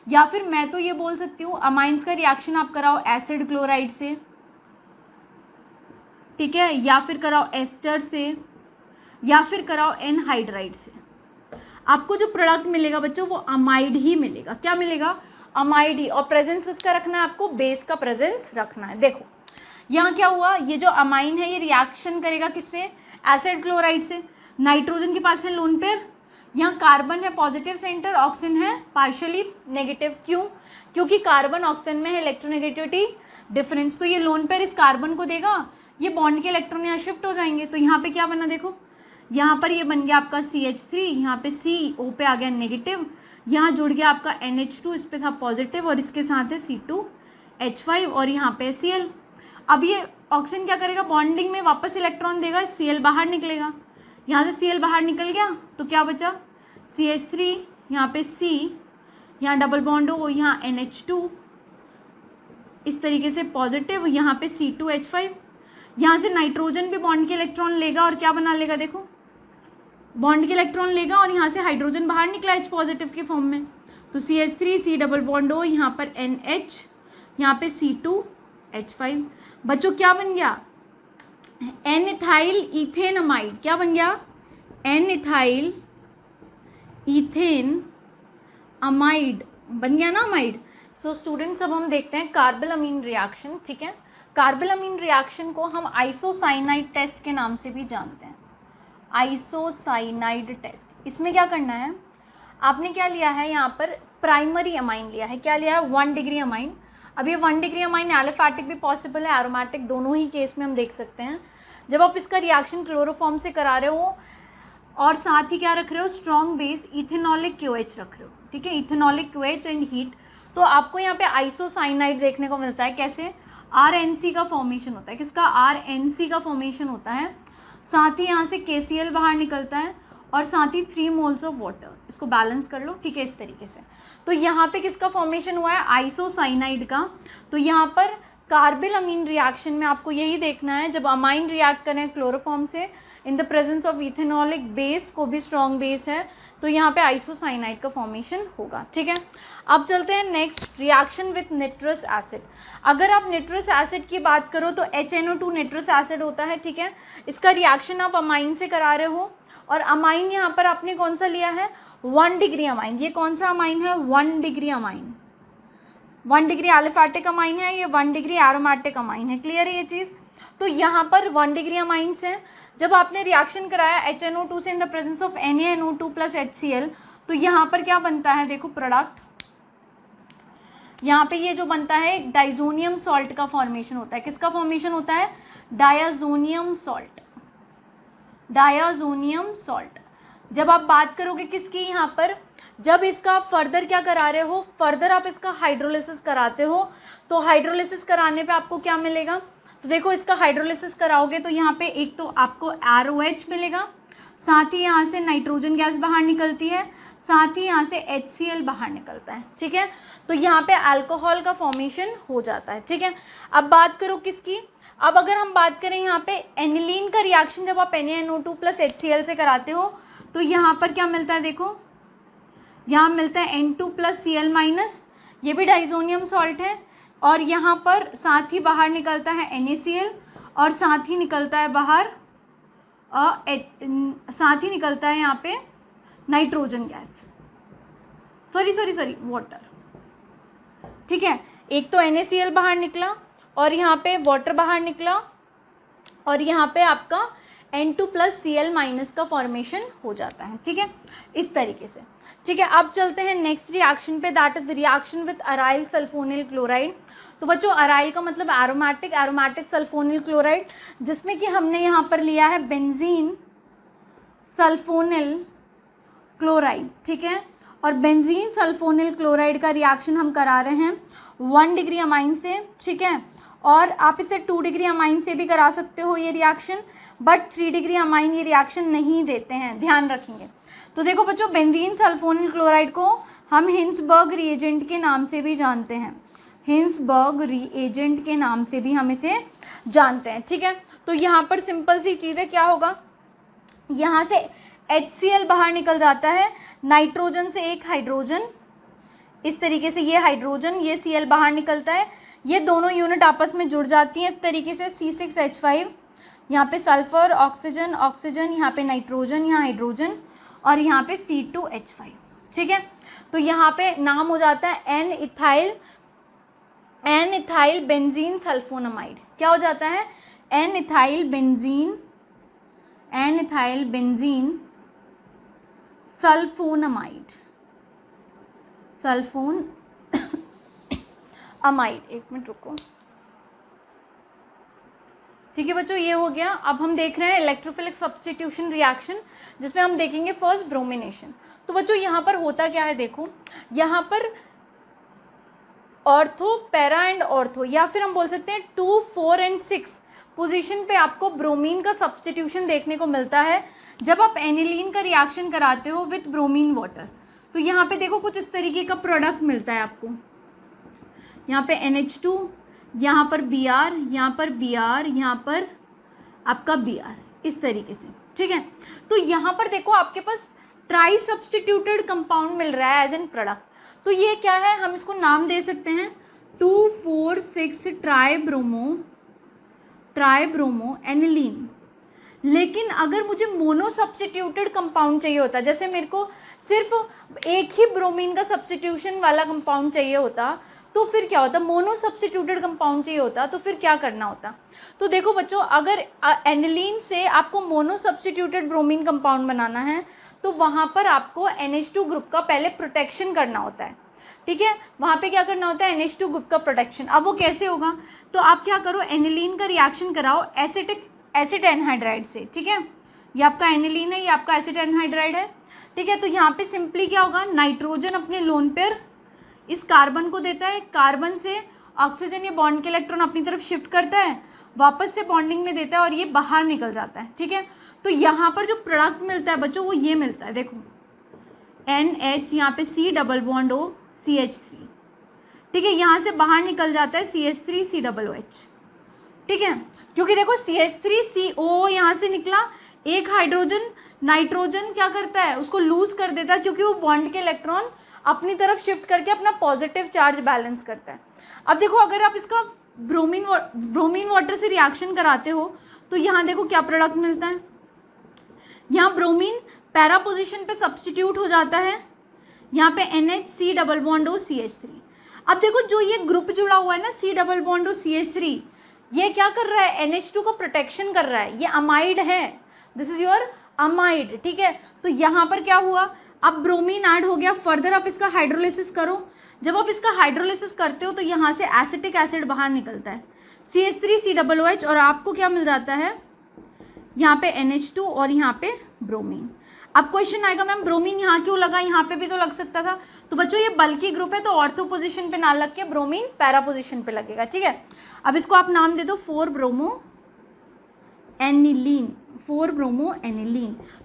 या फिर मैं तो ये बोल सकती हूँ अमाइंस का रिएक्शन आप कराओ एसिड क्लोराइड से, ठीक है, या फिर कराओ एस्टर से, या फिर कराओ एनहाइड्राइड से, आपको जो प्रोडक्ट मिलेगा बच्चों वो अमाइड ही मिलेगा। क्या मिलेगा, अमाइड ही। और प्रेजेंस किसका रखना है आपको, बेस का प्रेजेंस रखना है। देखो यहाँ क्या हुआ, ये जो अमाइन है ये रिएक्शन करेगा किससे, एसिड क्लोराइड से। नाइट्रोजन के पास है लोन पेयर, यहाँ कार्बन है पॉजिटिव सेंटर, ऑक्सीजन है पार्शियली नेगेटिव। क्यों, क्योंकि कार्बन ऑक्सीजन में है इलेक्ट्रोनेगेटिविटी डिफरेंस। तो ये लोन पेयर इस कार्बन को देगा, ये बॉन्ड के इलेक्ट्रॉन यहाँ शिफ्ट हो जाएंगे। तो यहाँ पे क्या बना, देखो यहाँ पर ये बन गया आपका CH3, यहाँ पे CO पे आ गया नेगेटिव, यहाँ जुड़ गया आपका NH2, इस पे था पॉजिटिव और इसके साथ है C2H5 और यहाँ पे Cl। अब ये ऑक्सीजन क्या करेगा, बॉन्डिंग में वापस इलेक्ट्रॉन देगा, Cl बाहर निकलेगा, यहाँ से Cl बाहर निकल गया तो क्या बचा, CH3, यहाँ पे C, यहाँ डबल बॉन्ड हो, यहाँ NH2 इस तरीके से पॉजिटिव, यहाँ पे C2H5, यहाँ से नाइट्रोजन भी बॉन्ड के इलेक्ट्रॉन लेगा और क्या बना लेगा, देखो बॉन्ड के इलेक्ट्रॉन लेगा और यहाँ से हाइड्रोजन बाहर निकला H पॉजिटिव के फॉर्म में, तो CH3 C डबल बॉन्ड हो, यहाँ पर NH, यहाँ पे C2H5। बच्चों क्या बन गया, एन इथाइल इथेन अमाइड, क्या बन गया, एन इथाइल इथेन अमाइड बन गया ना, अमाइड। सो स्टूडेंट्स अब हम देखते हैं कार्बोलामीन रिएक्शन, ठीक है। कार्बोलामीन रिएक्शन को हम आइसोसाइनाइड टेस्ट के नाम से भी जानते हैं, आइसोसाइनाइड टेस्ट। इसमें क्या करना है, आपने क्या लिया है, यहाँ पर प्राइमरी अमाइन लिया है, क्या लिया है, 1 डिग्री अमाइन। अब ये 1 डिग्री अमाइन एलिफैटिक भी पॉसिबल है, एरोमेटिक, दोनों ही केस में हम देख सकते हैं। जब आप इसका रिएक्शन क्लोरोफॉर्म से करा रहे हो और साथ ही क्या रख रहे हो, स्ट्रॉन्ग बेस इथेनॉलिक QH रख रहे हो, ठीक है, इथेनॉलिक QH एंड हीट, तो आपको यहाँ पे आइसोसाइनाइड देखने को मिलता है। कैसे, RNC का फॉर्मेशन होता है, किसका, RNC का फॉर्मेशन होता है, साथ ही यहाँ से KCl बाहर निकलता है और साथ ही 3 मोल्स ऑफ वाटर, इसको बैलेंस कर लो, ठीक है, इस तरीके से। तो यहाँ पे किसका फॉर्मेशन हुआ है, आइसोसाइनाइड का। तो यहाँ पर कार्बोलामीन रिएक्शन में आपको यही देखना है, जब अमाइन रिएक्ट करें क्लोरोफॉर्म से इन the presence of ethanolic base, को भी स्ट्रॉन्ग बेस है, तो यहाँ पे आइसोसाइनाइड का फॉर्मेशन होगा, ठीक है। अब चलते हैं नेक्स्ट, रिएक्शन विथ निट्रस एसिड। अगर आप निट्रस एसिड की बात करो तो HNO2 निट्रस एसिड होता है, ठीक है। इसका रिएक्शन आप अमाइन से करा रहे हो और अमाइन यहाँ पर आपने कौन सा लिया है, 1 डिग्री अमाइन। ये कौन सा अमाइन है, 1 degree amine, 1 degree aliphatic amine है, ये 1 डिग्री एरोमेटिक अमाइन है। क्लियर है ये चीज़। तो यहाँ पर 1 डिग्री अमाइंस हैं। जब आपने रिएक्शन कराया HNO2 से इन the presence of NaNO2 plus HCl, तो यहाँ पर क्या बनता है, देखो प्रोडक्ट, यहाँ पे ये जो बनता है डाइजोनियम सॉल्ट का फॉर्मेशन होता है। किसका फॉर्मेशन होता है, डायाजोनियम सॉल्ट, डायाजोनियम सॉल्ट। जब आप बात करोगे किसकी, यहाँ पर जब इसका फर्दर क्या करा रहे हो, फर्दर आप इसका हाइड्रोलिसिस कराते हो, तो हाइड्रोलिसिस कराने पे आपको क्या मिलेगा, तो देखो इसका हाइड्रोलिसिस कराओगे तो यहाँ पे एक तो आपको ROH मिलेगा, साथ ही यहाँ से नाइट्रोजन गैस बाहर निकलती है, साथ ही यहाँ से HCl बाहर निकलता है, ठीक है। तो यहाँ पे अल्कोहल का फॉर्मेशन हो जाता है, ठीक है। अब बात करो किसकी, अब अगर हम बात करें यहाँ पे एनिलीन का रिएक्शन, जब आप NaNO2 प्लस HCl से कराते हो तो यहाँ पर क्या मिलता है, देखो यहाँ मिलता है N2 प्लस Cl माइनस, ये भी डाइजोनियम सॉल्ट है, और यहाँ पर साथ ही बाहर निकलता है NaCl और साथ ही निकलता है बाहर साथ ही निकलता है यहाँ पे नाइट्रोजन गैस, सॉरी वाटर, ठीक है। एक तो NaCl बाहर निकला और यहाँ पे वाटर बाहर निकला और यहाँ पे आपका N2 प्लस Cl माइनस का फॉर्मेशन हो जाता है, ठीक है, इस तरीके से, ठीक है। अब चलते हैं नेक्स्ट रिएक्शन पे, that is reaction with aryl sulphonyl chloride. तो बच्चों अराइल का मतलब एरोमेटिक, एरोमेटिक सल्फोनिल क्लोराइड, जिसमें कि हमने यहाँ पर लिया है बेंजीन सल्फोनिल क्लोराइड, ठीक है। और बेंजीन सल्फोनिल क्लोराइड का रिएक्शन हम करा रहे हैं 1 डिग्री अमाइन से, ठीक है। और आप इसे 2 डिग्री अमाइन से भी करा सकते हो ये रिएक्शन, बट 3 डिग्री अमाइन ये रिएक्शन नहीं देते हैं, ध्यान रखेंगे। तो देखो बच्चों, बेंजीन सल्फोनिल क्लोराइड को हम हिंसबर्ग रिएजेंट के नाम से भी जानते हैं, हिंसबर्ग रिएजेंट के नाम से भी हम इसे जानते हैं, ठीक है। तो यहाँ पर सिंपल सी चीज़ है, क्या होगा, यहाँ से HCl बाहर निकल जाता है, नाइट्रोजन से एक हाइड्रोजन, इस तरीके से ये हाइड्रोजन, ये Cl बाहर निकलता है, ये दोनों यूनिट आपस में जुड़ जाती हैं इस तरीके से, C6H5, यहाँ पे सल्फर, ऑक्सीजन, ऑक्सीजन, यहाँ पे नाइट्रोजन, यहाँ हाइड्रोजन और यहाँ पे C2H5, ठीक है। तो यहाँ पे नाम हो जाता है एन इथाइल बेंजीन सल्फोनामाइड। क्या हो जाता है, N ethyl benzene sulphonamide, amide. एक मिनट रुको, ठीक है बच्चों, ये हो गया। अब हम देख रहे हैं इलेक्ट्रोफिलिक सब्स्टिट्यूशन रिएक्शन, जिसमें हम देखेंगे फर्स्ट ब्रोमिनेशन। तो बच्चों यहाँ पर होता क्या है, देखो यहाँ पर ऑर्थो, पैरा एंड ऑर्थो, या फिर हम बोल सकते हैं 2, 4 एंड 6 पोजीशन पे आपको ब्रोमीन का सब्स्टिट्यूशन देखने को मिलता है जब आप एनिलीन का रिएक्शन कराते हो विथ ब्रोमीन वाटर। तो यहाँ पे देखो कुछ इस तरीके का प्रोडक्ट मिलता है आपको, यहाँ पे NH2, यहाँ पर Br, यहाँ पर Br, यहाँ पर आपका Br, इस तरीके से, ठीक है। तो यहाँ पर देखो आपके पास ट्राई सब्सटीट्यूटेड कंपाउंड मिल रहा है एज एन प्रोडक्ट। तो ये क्या है, हम इसको नाम दे सकते हैं 2,4,6 ट्राइब्रोमो एनिलीन। लेकिन अगर मुझे मोनो सब्सटीट्यूटेड कंपाउंड चाहिए होता, जैसे मेरे को सिर्फ एक ही ब्रोमीन का सब्सटीट्यूशन वाला कंपाउंड चाहिए होता, तो फिर क्या होता, मोनो सब्सटीट्यूटेड कंपाउंड चाहिए होता, तो फिर क्या करना होता। तो देखो बच्चों, अगर एनिलीन से आपको मोनो सब्सटीट्यूटेड ब्रोमीन कंपाउंड बनाना है तो वहाँ पर आपको NH2 ग्रुप का पहले प्रोटेक्शन करना होता है, ठीक है। वहाँ पे क्या करना होता है, NH2 ग्रुप का प्रोटेक्शन। अब वो कैसे होगा, तो आप क्या करो, एनिलीन का रिएक्शन कराओ एसिड एनहाइड्राइड से, ठीक है। ये आपका एनिलीन है, ये आपका एसिड एनहाइड्राइड है, ठीक है। तो यहाँ पे सिंपली क्या होगा, नाइट्रोजन अपने लोन पेयर इस कार्बन को देता है, कार्बन से ऑक्सीजन ये बॉन्ड के इलेक्ट्रॉन अपनी तरफ शिफ्ट करता है, वापस से बॉन्डिंग में देता है और ये बाहर निकल जाता है, ठीक है। तो यहाँ पर जो प्रोडक्ट मिलता है बच्चों वो ये मिलता है, देखो NH, यहाँ पे C double bond O CH3, ठीक है। यहाँ से बाहर निकल जाता है CH3 COOH, ठीक है। क्योंकि देखो CH3 CO यहाँ से निकला, एक हाइड्रोजन नाइट्रोजन क्या करता है, उसको लूज कर देता है, क्योंकि वो बॉन्ड के इलेक्ट्रॉन अपनी तरफ शिफ्ट करके अपना पॉजिटिव चार्ज बैलेंस करता है। अब देखो अगर आप इसका ब्रोमीन वाटर से रिएक्शन कराते हो तो यहाँ देखो क्या प्रोडक्ट मिलता है, यहाँ ब्रोमीन पैरा पोजीशन पे सब्स्टिट्यूट हो जाता है, यहाँ पे NH C double bond O CH3। अब देखो जो ये ग्रुप जुड़ा हुआ है ना C double bond O CH3, ये क्या कर रहा है, NH2 को प्रोटेक्शन कर रहा है, ये अमाइड है, दिस इज योर अमाइड, ठीक है। तो यहाँ पर क्या हुआ, अब ब्रोमीन ऐड हो गया, फर्दर आप इसका हाइड्रोलिसिस करो, जब आप इसका हाइड्रोलिसिस करते हो तो यहाँ से एसिटिक एसिड बाहर निकलता है CH3 COOH, और आपको क्या मिल जाता है, यहाँ पे NH2 और यहाँ पे ब्रोमीन। अब क्वेश्चन आएगा मैम ब्रोमीन यहाँ क्यों लगा, यहाँ पे भी तो लग सकता था। तो बच्चों ये बल्कि ग्रुप है तो ऑर्थो पोजीशन पे ना लग के ब्रोमीन पैरा पोजीशन पे लगेगा, ठीक है। अब इसको आप नाम दे दो 4-ब्रोमो एनिलीन।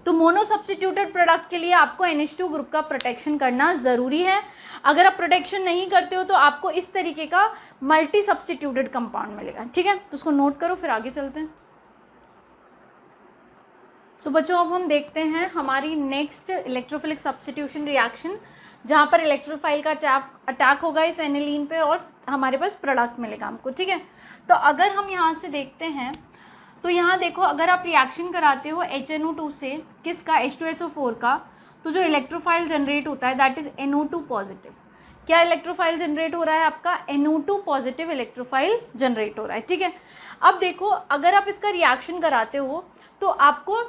तो मोनो सब्स्टिट्यूटेड प्रोडक्ट के लिए आपको NH2 ग्रुप का प्रोटेक्शन करना ज़रूरी है। अगर आप प्रोटेक्शन नहीं करते हो तो आपको इस तरीके का मल्टी सब्स्टिट्यूटेड कंपाउंड मिलेगा, ठीक है। तो उसको नोट करो, फिर आगे चलते हैं। सो बच्चों अब हम देखते हैं हमारी नेक्स्ट इलेक्ट्रोफिलिक सब्स्टिट्यूशन रिएक्शन, जहाँ पर इलेक्ट्रोफाइल का अटैक होगा इस एनिलीन पे और हमारे पास प्रोडक्ट मिलेगा हमको, ठीक है। तो अगर हम यहाँ से देखते हैं तो यहाँ देखो अगर आप रिएक्शन कराते हो HNO2 से किसका, H2SO4 का, तो जो इलेक्ट्रोफाइल जनरेट होता है दैट इज़ NO2 पॉजिटिव। क्या इलेक्ट्रोफाइल जनरेट हो रहा है आपका, NO2 पॉजिटिव इलेक्ट्रोफाइल जनरेट हो रहा है, ठीक है। अब देखो अगर आप इसका रिएक्शन कराते हो तो आपको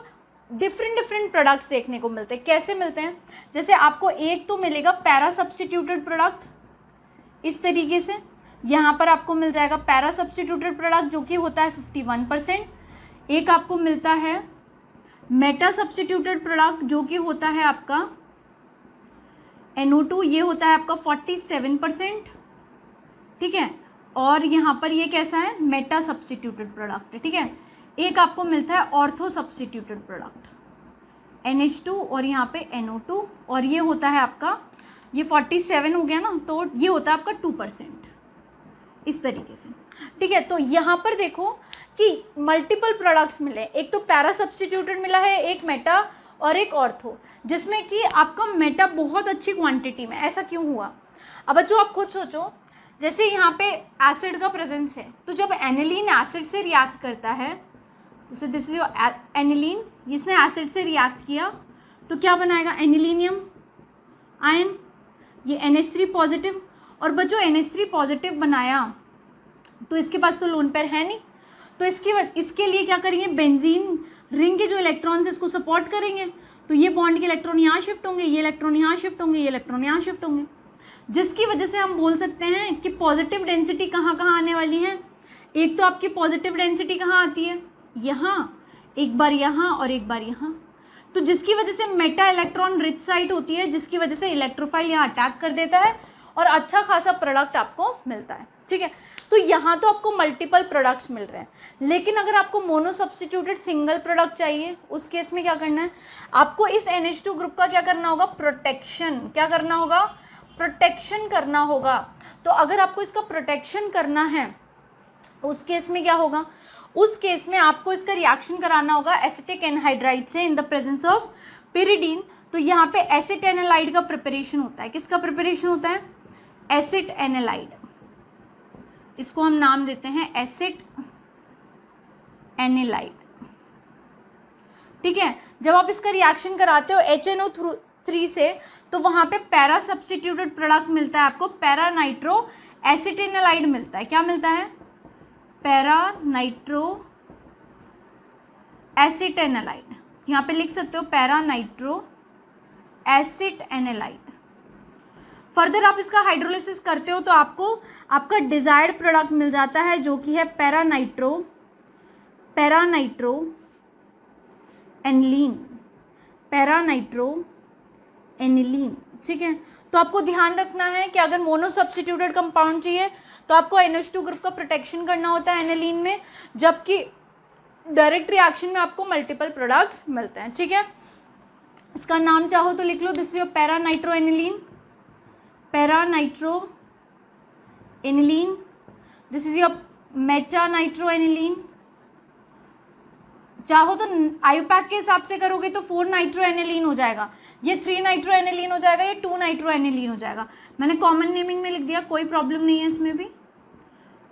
डिफरेंट प्रोडक्ट्स देखने को मिलते हैं। कैसे मिलते हैं, जैसे आपको एक तो मिलेगा पैरा सब्स्टिट्यूटेड प्रोडक्ट इस तरीके से, यहाँ पर आपको मिल जाएगा पैरा सब्स्टिट्यूटेड प्रोडक्ट जो कि होता है 51%। एक आपको मिलता है मेटा सब्स्टिट्यूटेड प्रोडक्ट जो कि होता है आपका NO2, ये होता है आपका 47%, ठीक है। और यहाँ पर ये कैसा है, मेटा सब्स्टिट्यूटेड प्रोडक्ट है, ठीक है। एक आपको मिलता है ऑर्थो सब्स्टिट्यूटेड प्रोडक्ट NH2 और यहाँ पे NO2, और ये होता है आपका, ये 47 हो गया ना, तो ये होता है आपका 2% इस तरीके से, ठीक है। तो यहाँ पर देखो कि मल्टीपल प्रोडक्ट्स मिले, एक तो पैरा सब्स्टिट्यूटेड मिला है, एक मेटा और एक ऑर्थो, जिसमें कि आपका मेटा बहुत अच्छी क्वांटिटी में। ऐसा क्यों हुआ, अब बच्चों आप खुद सोचो, जैसे यहाँ पे एसिड का प्रेजेंस है, तो जब एनिलीन एसिड से रिएक्ट करता है, जैसे दिस इज योर एनिलीन, इसने एसिड से रिएक्ट किया तो क्या बनाएगा, एनिलीनियम आयन, ये NH3 पॉजिटिव। और बच्चों NH3 पॉजिटिव बनाया तो इसके पास तो लोन पेयर है नहीं, तो इसके लिए क्या करेंगे, बेंजीन रिंग के जो इलेक्ट्रॉन्स इसको सपोर्ट करेंगे, तो ये बॉन्ड के इलेक्ट्रॉन यहाँ शिफ्ट होंगे, ये इलेक्ट्रॉन यहाँ शिफ्ट होंगे, ये इलेक्ट्रॉन यहाँ शिफ्ट होंगे, जिसकी वजह से हम बोल सकते हैं कि पॉजिटिव डेंसिटी कहाँ कहाँ आने वाली है। एक तो आपकी पॉजिटिव डेंसिटी कहाँ आती है, यहाँ, एक बार यहाँ और एक बार यहाँ, तो जिसकी वजह से मेटा इलेक्ट्रॉन रिच साइट होती है, जिसकी वजह से इलेक्ट्रोफाइल यहाँ अटैक कर देता है और अच्छा खासा प्रोडक्ट आपको मिलता है, ठीक है। तो यहाँ तो आपको मल्टीपल प्रोडक्ट्स मिल रहे हैं, लेकिन अगर आपको मोनो सब्स्टिट्यूटेड सिंगल प्रोडक्ट चाहिए, उस केस में क्या करना है, आपको इस NH2 ग्रुप का क्या करना होगा, प्रोटेक्शन, क्या करना होगा, प्रोटेक्शन करना होगा। तो अगर आपको इसका प्रोटेक्शन करना है, उस केस में क्या होगा, उस केस में आपको इसका रिएक्शन कराना होगा एसिटिक एनहाइड्राइड से इन द प्रेजेंस ऑफ पिरिडीन। तो यहाँ पे एसिड एनालाइड का प्रिपरेशन होता है, किसका प्रिपरेशन होता है, एसिड एनालाइड, इसको हम नाम देते हैं एसिड एनालाइड, ठीक है। जब आप इसका रिएक्शन कराते हो HNO3 से, तो वहाँ पे पैरा सब्स्टिट्यूटेड प्रोडक्ट मिलता है आपको, पैरा नाइट्रो एसिटेनालाइड मिलता है, क्या मिलता है, पैरा नाइट्रो एसिटेनालाइड, यहाँ पे लिख सकते हो पैरा नाइट्रो एसिटेनालाइड। फर्दर आप इसका हाइड्रोलिसिस करते हो तो आपको आपका डिजायर्ड प्रोडक्ट मिल जाता है, जो कि है para nitro aniline, para nitro aniline, ठीक है। तो आपको ध्यान रखना है कि अगर मोनो सब्स्टिट्यूटेड कंपाउंड चाहिए तो आपको NH2 ग्रुप का प्रोटेक्शन करना होता है एनिलीन में, जबकि डायरेक्ट रिएक्शन में आपको मल्टीपल प्रोडक्ट्स मिलते हैं, ठीक है। इसका नाम चाहो तो लिख लो, this is your para nitro aniline, para nitro aniline, this is your meta nitro aniline. चाहो तो आयुपैक के हिसाब से करोगे तो 4 नाइट्रो एनिलीन हो जाएगा, ये 3 नाइट्रो एनिलीन हो जाएगा, ये 2 नाइट्रो एनिलीन हो जाएगा। मैंने कॉमन नेमिंग में लिख दिया, कोई प्रॉब्लम नहीं है इसमें भी,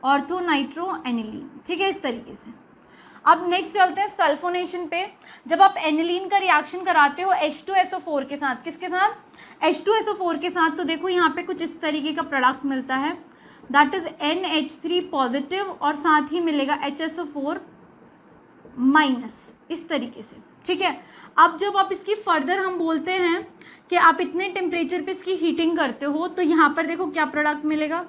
ऑर्थो नाइट्रो एनिलीन, ठीक है, इस तरीके से। अब नेक्स्ट चलते हैं सल्फोनेशन पे। जब आप एनिलीन का रिएक्शन कराते हो H2SO4 के साथ, किसके साथ, H2SO4 के साथ, तो देखो यहाँ पे कुछ इस तरीके का प्रोडक्ट मिलता है, दैट इज NH3 पॉजिटिव और साथ ही मिलेगा HSO4 माइनस, इस तरीके से, ठीक है। अब जब आप इसकी फर्दर हम बोलते हैं कि आप इतने टेम्परेचर पे इसकी हीटिंग करते हो, तो यहाँ पर देखो क्या प्रोडक्ट मिलेगा,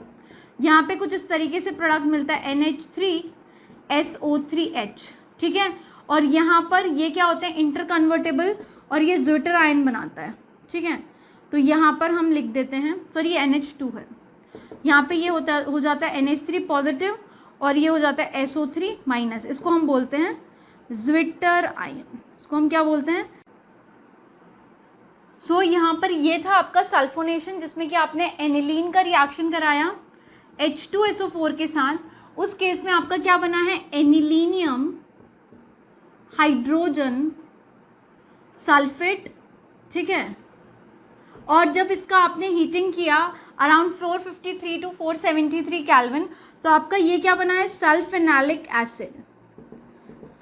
यहाँ पे कुछ इस तरीके से प्रोडक्ट मिलता है NH3SO3H, ठीक है। और यहाँ पर ये क्या होता है, इंटर कन्वर्टेबल, और ये ज्विटर आयन बनाता है, ठीक है। तो यहाँ पर हम लिख देते हैं, सॉरी ये NH2 है, यहाँ पे ये हो जाता है NH3 पॉजिटिव और ये हो जाता है SO3 माइनस, इसको हम बोलते हैं ज्विटर आयन, इसको हम क्या बोलते हैं। सो यहाँ पर ये था आपका सल्फोनेशन, जिसमें कि आपने एनिलीन का रिएक्शन कराया H2SO4 के साथ, उस केस में आपका क्या बना है, एनिलीनियम हाइड्रोजन सल्फेट, ठीक है। और जब इसका आपने हीटिंग किया अराउंड 453 to 473 केल्विन, तो आपका ये क्या बना है, सल्फेनालिक एसिड,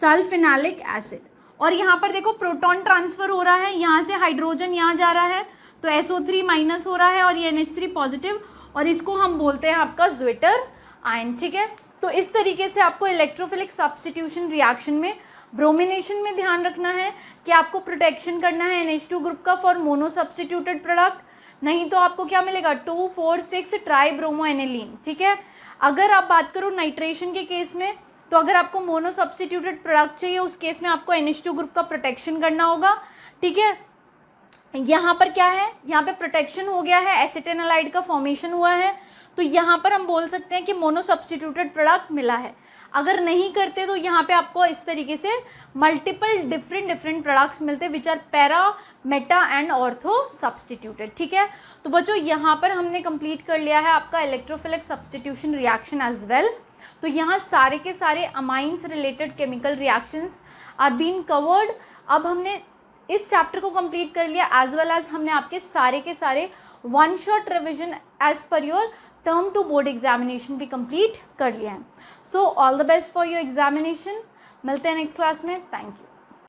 सल्फेनालिक एसिड। और यहाँ पर देखो प्रोटॉन ट्रांसफर हो रहा है, यहाँ से हाइड्रोजन यहाँ जा रहा है, तो SO3 माइनस हो रहा है और ये NH3 पॉजिटिव, और इसको हम बोलते हैं आपका ज्विटर आयन, ठीक है। तो इस तरीके से आपको इलेक्ट्रोफिलिक सब्स्टिट्यूशन रिएक्शन में ब्रोमिनेशन में ध्यान रखना है कि आपको प्रोटेक्शन करना है NH2 ग्रुप का फॉर मोनो सब्स्टिट्यूटेड प्रोडक्ट, नहीं तो आपको क्या मिलेगा 2,4,6 ट्राई ब्रोमो एनिलीन, ठीक है। अगर आप बात करो नाइट्रेशन के केस में, तो अगर आपको मोनो सब्स्टिट्यूटेड प्रोडक्ट चाहिए, उस केस में आपको NH2 ग्रुप का प्रोटेक्शन करना होगा, ठीक है। यहाँ पर क्या है, यहाँ पे प्रोटेक्शन हो गया है, एसिटेनालाइड का फॉर्मेशन हुआ है, तो यहाँ पर हम बोल सकते हैं कि मोनो सब्स्टिट्यूटेड प्रोडक्ट मिला है। अगर नहीं करते तो यहाँ पे आपको इस तरीके से मल्टीपल डिफरेंट प्रोडक्ट्स मिलते हैं which are para, meta and ortho substituted, ठीक है। तो बच्चों यहाँ पर हमने कंप्लीट कर लिया है आपका electrophilic substitution reaction as well. तो यहाँ सारे के सारे amines related chemical reactions are been covered. अब हमने इस चैप्टर को कंप्लीट कर लिया, एज वेल एज हमने आपके सारे के सारे one shot revision as per your term two board examination भी कंप्लीट कर लिया है। So all the best for your examination. मिलते हैं नेक्स्ट क्लास में। Thank you.